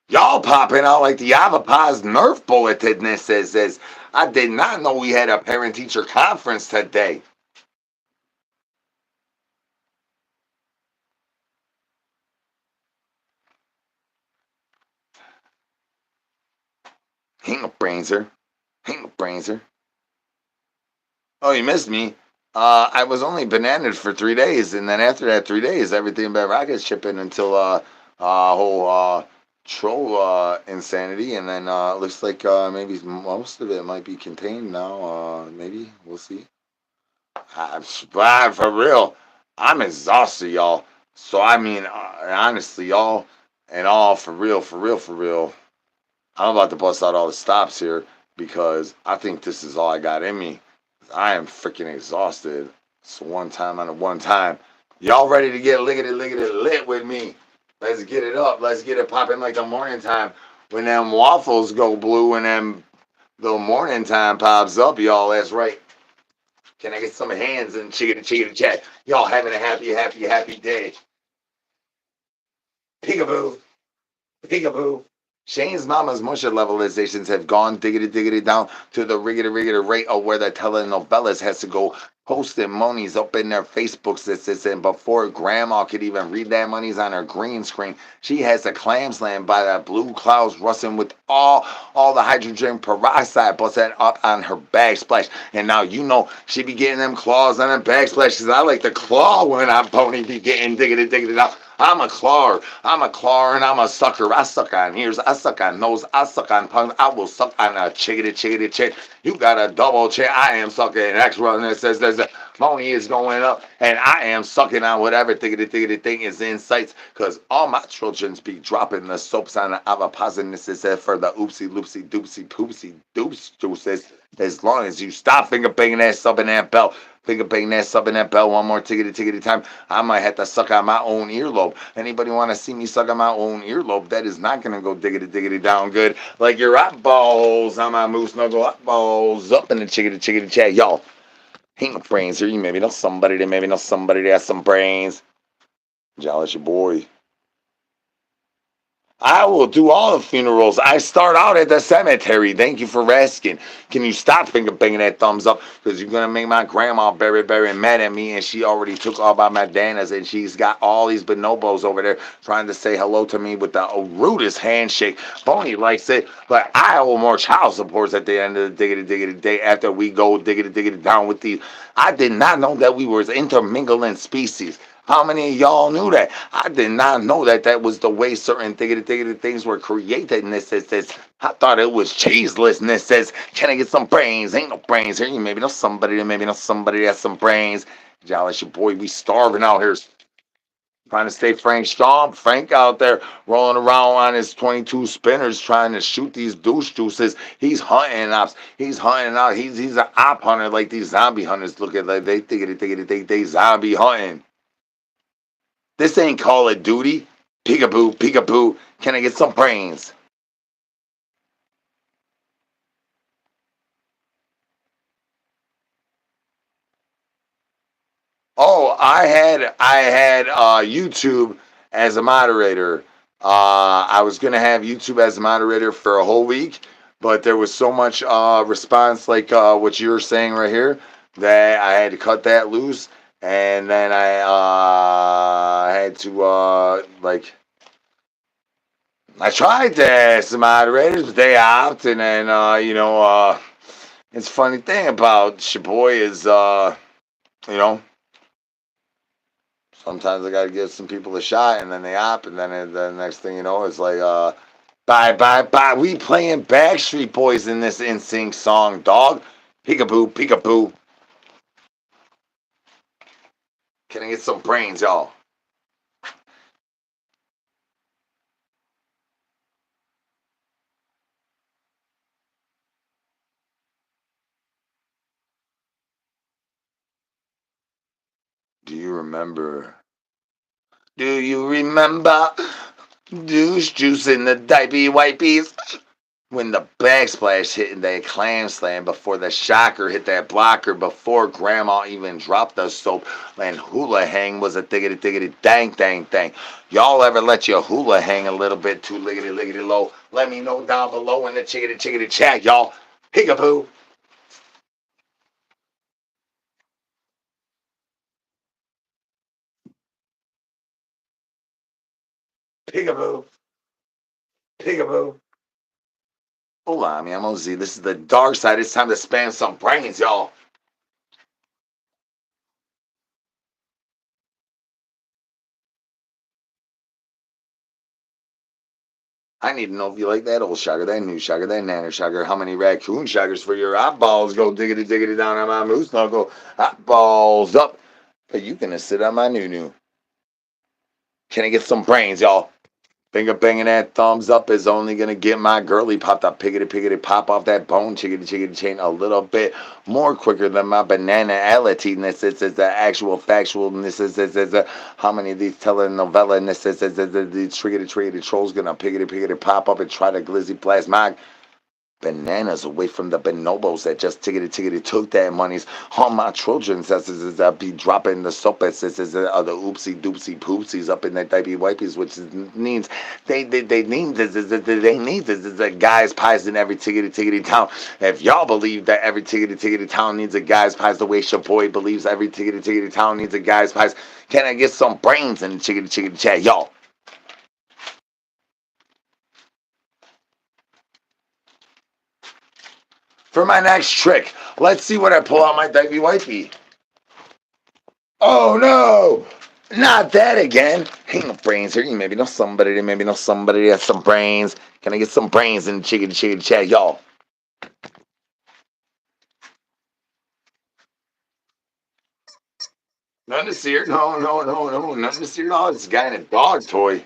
Y'all popping out like the Avapas Nerf bulletedness says, I did not know we had a parent teacher conference today. Ain't no brainser. Ain't no brainser. Oh, you missed me. I was only bananaed for 3 days, and then after that 3 days, everything but rockets shipping until whole troll insanity, and then looks like maybe most of it might be contained now. Maybe we'll see. For real, I'm exhausted, y'all. So I mean, honestly, y'all, and all for real, for real, for real. I'm about to bust out all the stops here because I think this is all I got in me. I am freaking exhausted. So one time on a one time. Y'all ready to get lickety lit with me? Let's get it up. Let's get it popping like the morning time. When them waffles go blue and them the morning time pops up, y'all. That's right. Can I get some hands in chickadee chat? Y'all having a happy day. Peekaboo. Peekaboo. Shane's mama's musher levelizations have gone diggity down to the riggedy rate of where the telenovelas has to go posting monies up in their Facebooks. And before grandma could even read that money's on her green screen, she has the clam slam by the blue clouds rustling with all the hydrogen peroxide busting up on her backsplash. And now you know she be getting them claws on them backsplashes. I like the claw when I pony be getting diggity down. I'm a clawer. I'm a clawer and I'm a sucker. I suck on ears. I suck on nose. I suck on tongues. I will suck on a chickadee chick. You got a double chick. I am sucking extra. And it says there's a money is going up. And I am sucking on whatever thiggity thing is in sights. Because all my children's be dropping the soaps on the avapazinisis for the oopsie loopsie doopsie poopsie doops juices. As long as you stop finger banging that sub in that belt. Finger bang that sub in that bell one more tickety time. I might have to suck on my own earlobe. Anybody want to see me suck on my own earlobe? That is not going to go diggity down good. Like your eyeballs on my moose snuggle eyeballs up in the chickety chat. Y'all, ain't no brains here. You maybe know somebody that has some brains. Jealous your boy. I will do all the funerals. I start out at the cemetery. Thank you for asking. Can you stop finger banging that thumbs up? Because you're going to make my grandma very mad at me. And she already took all my Madanas. And she's got all these bonobos over there trying to say hello to me with the rudest handshake. Boney likes it. But I owe more child supports at the end of the diggity day after we go diggity down with these. I did not know that we were intermingling species. How many of y'all knew that? I did not know that that was the way certain things were created. And it says, I thought it was cheeseless. And it says, can I get some brains? Ain't no brains here. You maybe know somebody that has some brains. Jealous your boy, we starving out here. Trying to stay Frank strong. Frank out there rolling around on his 22 spinners trying to shoot these douche juices. He's hunting ops. He's hunting out. He's an op hunter like these zombie hunters look at like they think they zombie hunting. This ain't Call of Duty. Peekaboo, peekaboo. Can I get some brains? Oh, I had YouTube as a moderator. I was gonna have YouTube as a moderator for a whole week, but there was so much response, like what you're saying right here, that I had to cut that loose, and then I had to like I tried to ask the moderators, but they opted, and it's a funny thing about your boy is you know. Sometimes I gotta give some people a shot, and then they opt, and then the next thing you know, it's like, bye, bye, bye. We playing Backstreet Boys in this NSYNC song, dog. Peekaboo, peekaboo. Can I get some brains, y'all? Do you remember? Do you remember? Douche juice in the diaper wipies. When the backsplash hit and that clam slam before the shocker hit that blocker before grandma even dropped the soap and hula hang was a diggity diggity dang dang dang. Y'all ever let your hula hang a little bit too liggity liggity low? Let me know down below in the chickity chickity chat, y'all. Peekaboo, peekaboo, peekaboo. Hola, mi amo Z. This is the dark side. It's time to spam some brains, y'all. I need to know if you like that old shocker, that new shocker, that nanner shocker. How many raccoon shockers for your eyeballs go diggity diggity down on my moose knuckle? Eyeballs up. But you gonna sit on my new new. Can I get some brains, y'all? Finger banging that thumbs up is only gonna get my girly popped up piggity piggity pop off that bone chickity chickity chain a little bit more quicker than my banana ality. This is the actual factual. This is how many of these telenovela. This is the triggity triggity trolls gonna piggity piggity pop up and try to glizzy blast my bananas away from the bonobos that just tickety tickety took that monies. All my children says be dropping the soap. It says the oopsie doopsie poopsies up in their diaper wipies, which means they need this is a guy's pies in every tickety tickety town. If y'all believe that every tickety tickety town needs a guy's pies the way your boy believes every tickety tickety town needs a guy's pies, can I get some brains in the chickety chickety chat, y'all? For my next trick, let's see what I pull out my diaper wifey. Oh no! Not that again. Ain't no brains here. You maybe know somebody. Maybe know somebody that has some brains. Can I get some brains in the chicken chat, y'all? Nothing to see here. No, no, no, no. Nothing to see here. Oh, this guy in a dog toy.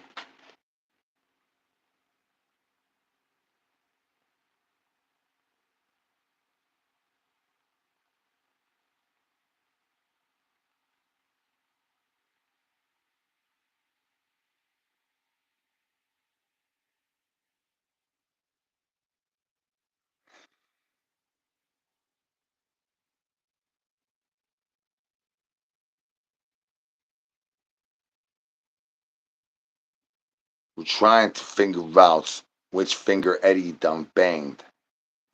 We're trying to figure out which finger Eddie done banged.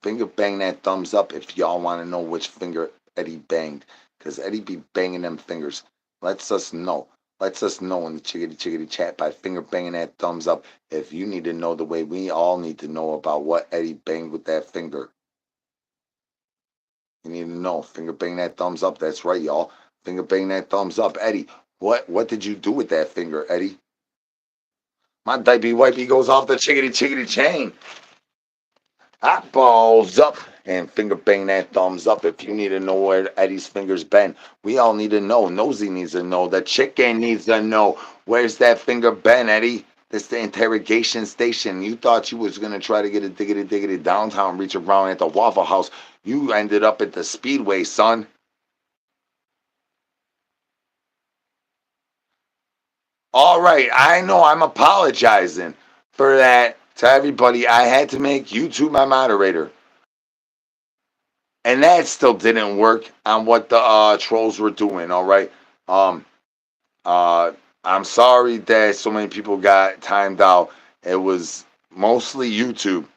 Finger bang that thumbs up if y'all want to know which finger Eddie banged. Because Eddie be banging them fingers. Lets us know. Lets us know in the chickity chickity chat by finger banging that thumbs up if you need to know the way we all need to know about what Eddie banged with that finger. You need to know. Finger bang that thumbs up. That's right, y'all. Finger bang that thumbs up. Eddie, what did you do with that finger, Eddie? My diaper wipey goes off the chickity chickity chain. Eyeballs up and finger bang that thumbs up. If you need to know where Eddie's fingers been, we all need to know. Nosy needs to know. The chicken needs to know. Where's that finger been, Eddie? It's the interrogation station. You thought you was gonna try to get a diggity diggity downtown, reach around at the Waffle House. You ended up at the Speedway, son. All right, I know I'm apologizing for that to everybody. I had to make YouTube my moderator. And that still didn't work on what the trolls were doing. All right. Um. I'm sorry that so many people got timed out. It was mostly YouTube.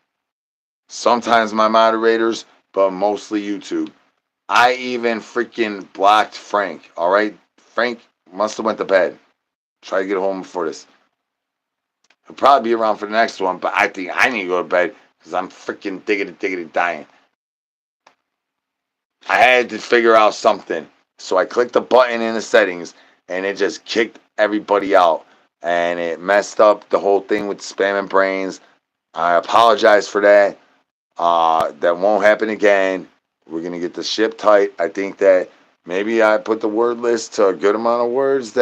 Sometimes my moderators, but mostly YouTube. I even freaking blocked Frank. All right. Frank must have went to bed. Try to get home before this. He'll probably be around for the next one, but I think I need to go to bed because I'm freaking diggity dying. I had to figure out something. So I clicked the button in the settings and it just kicked everybody out. And it messed up the whole thing with spamming brains. I apologize for that. That won't happen again. We're going to get the ship tight. I think that maybe I put the word list to a good amount of words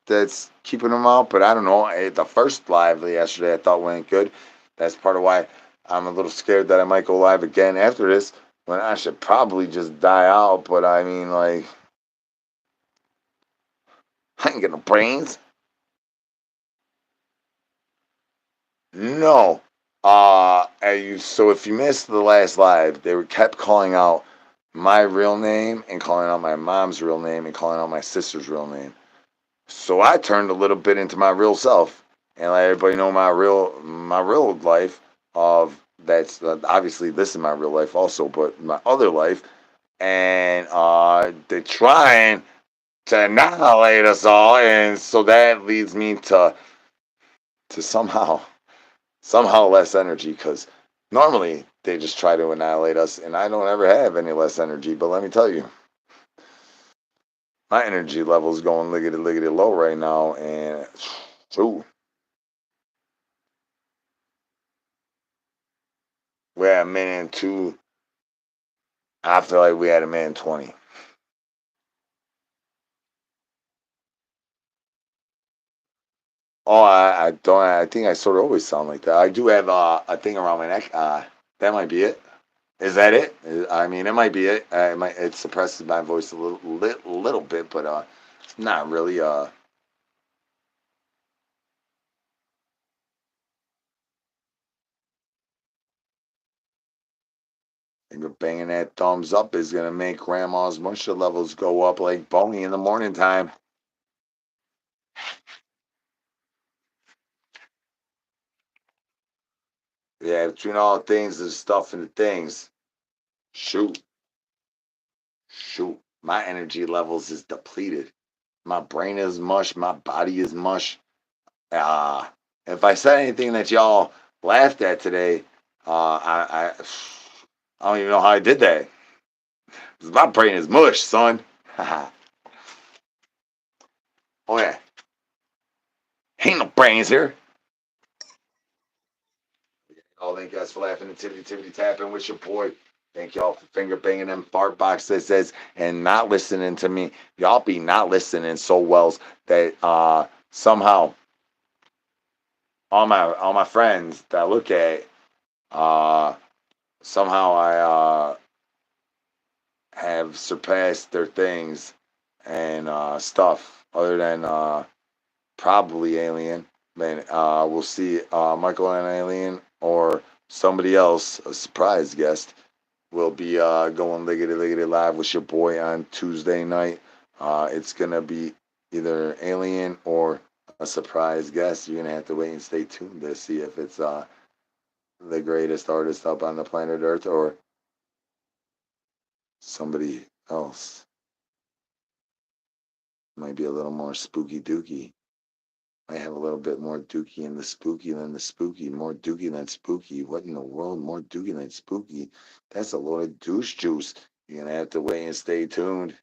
that's keeping them out. But I don't know. The first live yesterday I thought went good. That's part of why I'm a little scared that I might go live again after this when I should probably just die out. But I mean, like, I ain't got no brains. No. So if you missed the last live, they were kept calling out my real name and calling out my mom's real name and calling out my sister's real name. So I turned a little bit into my real self and let everybody know my real life of that's obviously this is my real life also, but my other life. And they're trying to annihilate us all, and so that leads me to somehow less energy because normally they just try to annihilate us, and I don't ever have any less energy. But let me tell you, my energy level is going liggity low right now, and ooh, we're at a minute and two. I feel like we had a minute and 20. Oh, I don't. I think I sort of always sound like that. I do have a thing around my neck. That might be it. Is that it? I mean, it might be it. It suppresses my voice a little bit, but not really. And banging that thumbs up is gonna make grandma's moisture levels go up like Boney in the morning time. Yeah, between all things, there's stuff and the things. Shoot, shoot. My energy levels is depleted. My brain is mush. My body is mush. Uh, if I said anything that y'all laughed at today, I don't even know how I did that. 'Cause my brain is mush, son. Oh yeah, ain't no brains here. Oh, thank you guys for laughing and tippity tapping with your boy. Thank y'all for finger banging them fart boxes and not listening to me. Y'all be not listening so well that somehow all my friends that I look at uh somehow I have surpassed their things and stuff other than probably Alien. Man, we'll see Michael and Alien or somebody else, a surprise guest, will be going liggity live with your boy on Tuesday night. It's gonna be either Alien or a surprise guest. You're gonna have to wait and stay tuned to see if it's the greatest artist up on the planet Earth or somebody else. Might be a little more spooky dooky. I have a little bit more dookie in the spooky than the spooky. More dookie than spooky. What in the world? More dookie than spooky. That's a load of douche juice. You're gonna have to wait and stay tuned.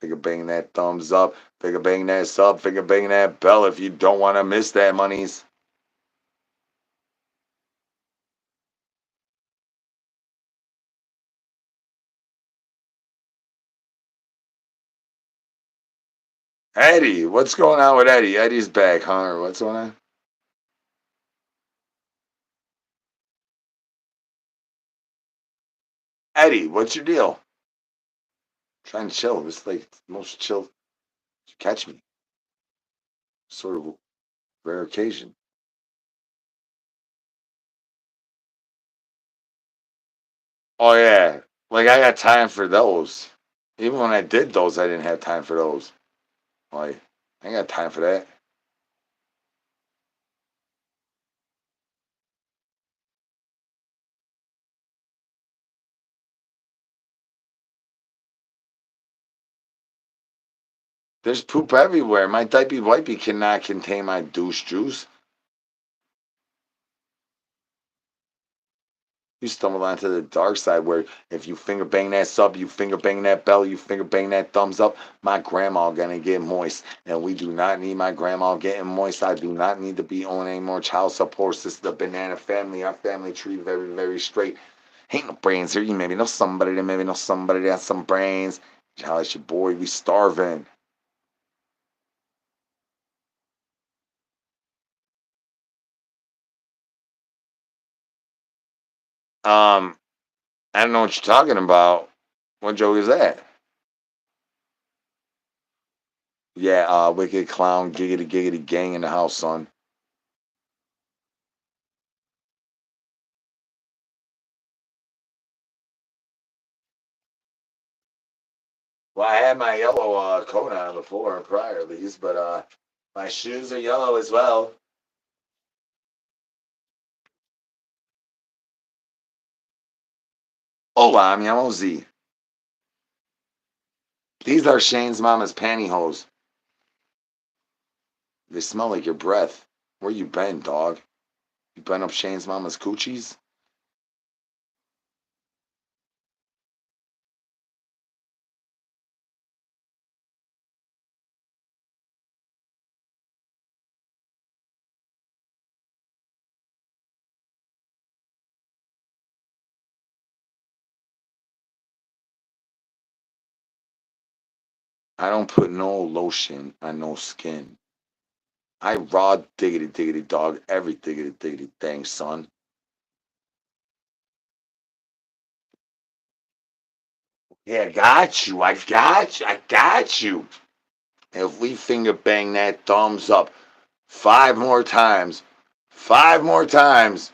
Figure bang that thumbs up. Figure bang that sub. Figure bang that bell if you don't want to miss that, monies. Eddie, what's going on with Eddie? Eddie's back, huh? Or what's going on? Eddie, what's your deal? Trying to chill. This is like the most chill you catch me. Sort of rare occasion. Oh yeah. Like I got time for those. Even when I did those, I didn't have time for those. Like, I ain't got time for that. There's poop everywhere. My diaper wipey cannot contain my douche juice. You stumble onto the dark side where if you finger bang that sub, you finger bang that bell, you finger bang that thumbs up, my grandma gonna get moist. And we do not need my grandma getting moist. I do not need to be on any more child support. This is the banana family. Our family tree very, very straight. Ain't no brains here. You maybe know somebody that maybe know somebody that has some brains. How is your boy? We starving. Um, I don't know what you're talking about. What joke is that? Yeah, Wicked Clown, Giggity Giggity Gang in the house, son. Well, I had my yellow coat on before prior at least, but my shoes are yellow as well. Hola, mi amo Z. These are Shane's mama's pantyhose. They smell like your breath. Where you been, dog? You been up Shane's mama's coochies? I don't put no lotion on no skin. I raw diggity diggity dog every diggity diggity thing, son. Yeah, I got you. I got you. I got you. If we finger bang that thumbs up 5 more times, 5 more times,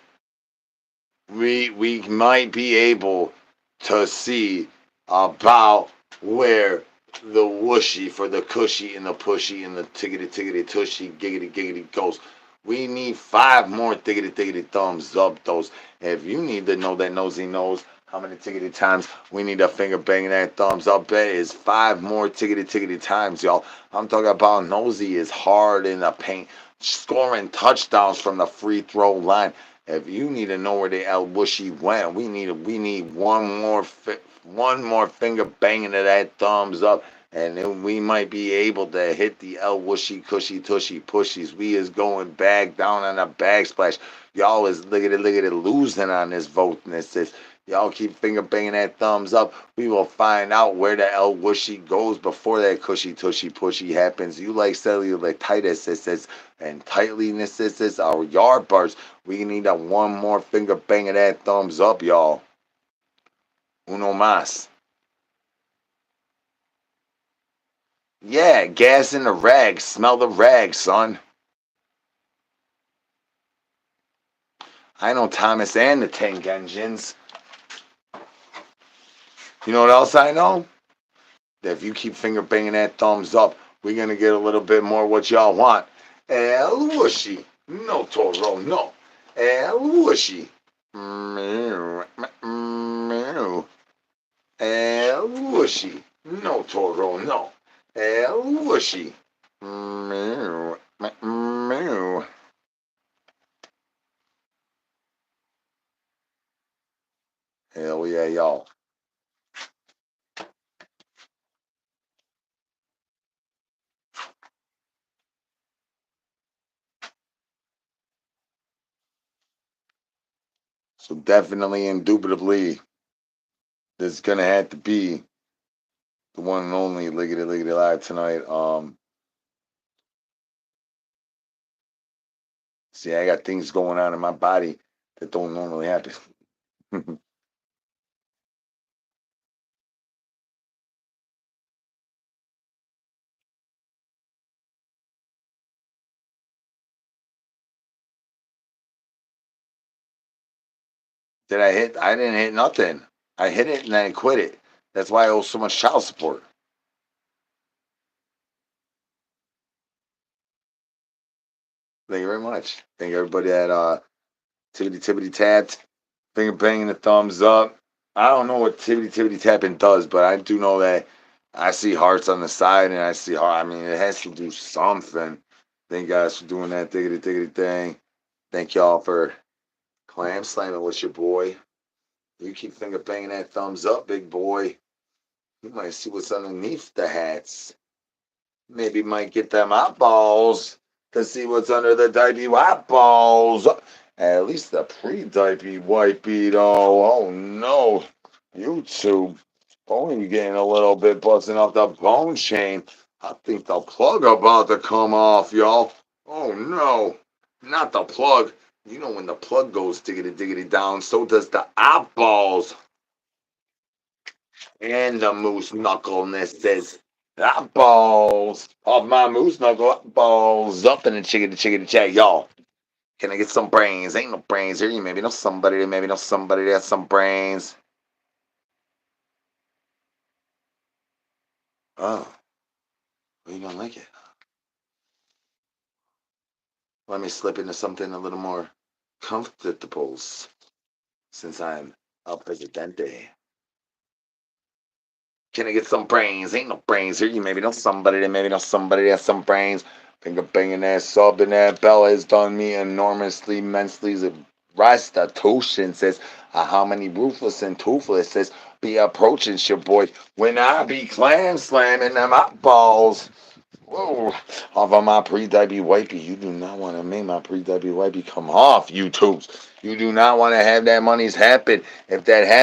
we might be able to see about where the whooshy for the cushy and the pushy and the tiggity tiggity tushy giggity giggity goes. We need 5 more tiggity tiggity thumbs up those. If you need to know that nosy knows how many tiggity times we need a finger banging that thumbs up, that is 5 more tiggity tiggity times, y'all. I'm talking about nosy is hard in the paint, scoring touchdowns from the free throw line. If you need to know where the Elushy went, we need one more finger banging of that thumbs up, and then we might be able to hit the Elushy cushy tushy pushies. We is going back down on a backsplash. Y'all is look at it losing on this vote. And it says y'all keep finger banging that thumbs up. We will find out where the Elushy goes before that cushy tushy pushy happens. You like cellulitis, it says, and tightliness, it says, our yard bars. We need a one more finger bang of that thumbs up, y'all. Uno más. Yeah, gas in the rag. Smell the rag, son. I know Thomas and the Tank Engines. You know what else I know? That if you keep finger banging that thumbs up, we're gonna get a little bit more what y'all want. Elushy. No, Toro, no. Elushy. Meow. Meow. Elushy. No, Toro, no. Elushy. Meow. Meow. Hell yeah, y'all. So definitely, indubitably, this is gonna have to be the one and only Liggity Liggity Live tonight. See, I got things going on in my body that don't normally happen. Did I hit? I didn't hit nothing. I hit it and then I quit it. That's why I owe so much child support. Thank you very much. Thank everybody that tibbity tibbity tapped, finger banging the thumbs up. I don't know what tibbity tibbity tapping does, but I do know that I see hearts on the side and I see heart. I mean, it has to do something. Thank you guys for doing that diggity diggity thing. Thank y'all for clam slamming with your boy. You keep finger banging that thumbs up, big boy. You might see what's underneath the hats. Maybe might get them eyeballs to see what's under the diaper eyeballs. At least the pre-diaper wipey though. Oh no. YouTube. Only getting a little bit busting off the bone chain. I think the plug about to come off, y'all. Oh no. Not the plug. You know when the plug goes diggity diggity down, so does the eyeballs. And the moose knuckleness says eyeballs of my moose knuckle balls up in the chicken chat, y'all. Can I get some brains? Ain't no brains here. You maybe know somebody, maybe know somebody that has some brains. Oh, well, you don't like it. Let me slip into something a little more comfortable since I'm El Presidente. Can I get some brains? Ain't no brains here. You maybe know somebody that maybe know somebody that has some brains. Finger banging that sub and that bell has done me enormously, immensely. Restitution says, how many ruthless and toothless says, be approaching your boy when I be clam slamming them eyeballs. Whoa, off of my pre-diabetes wipey. You do not want to make my pre-diabetes wipey come off, YouTubes. You do not want to have that money's happen. If that happens,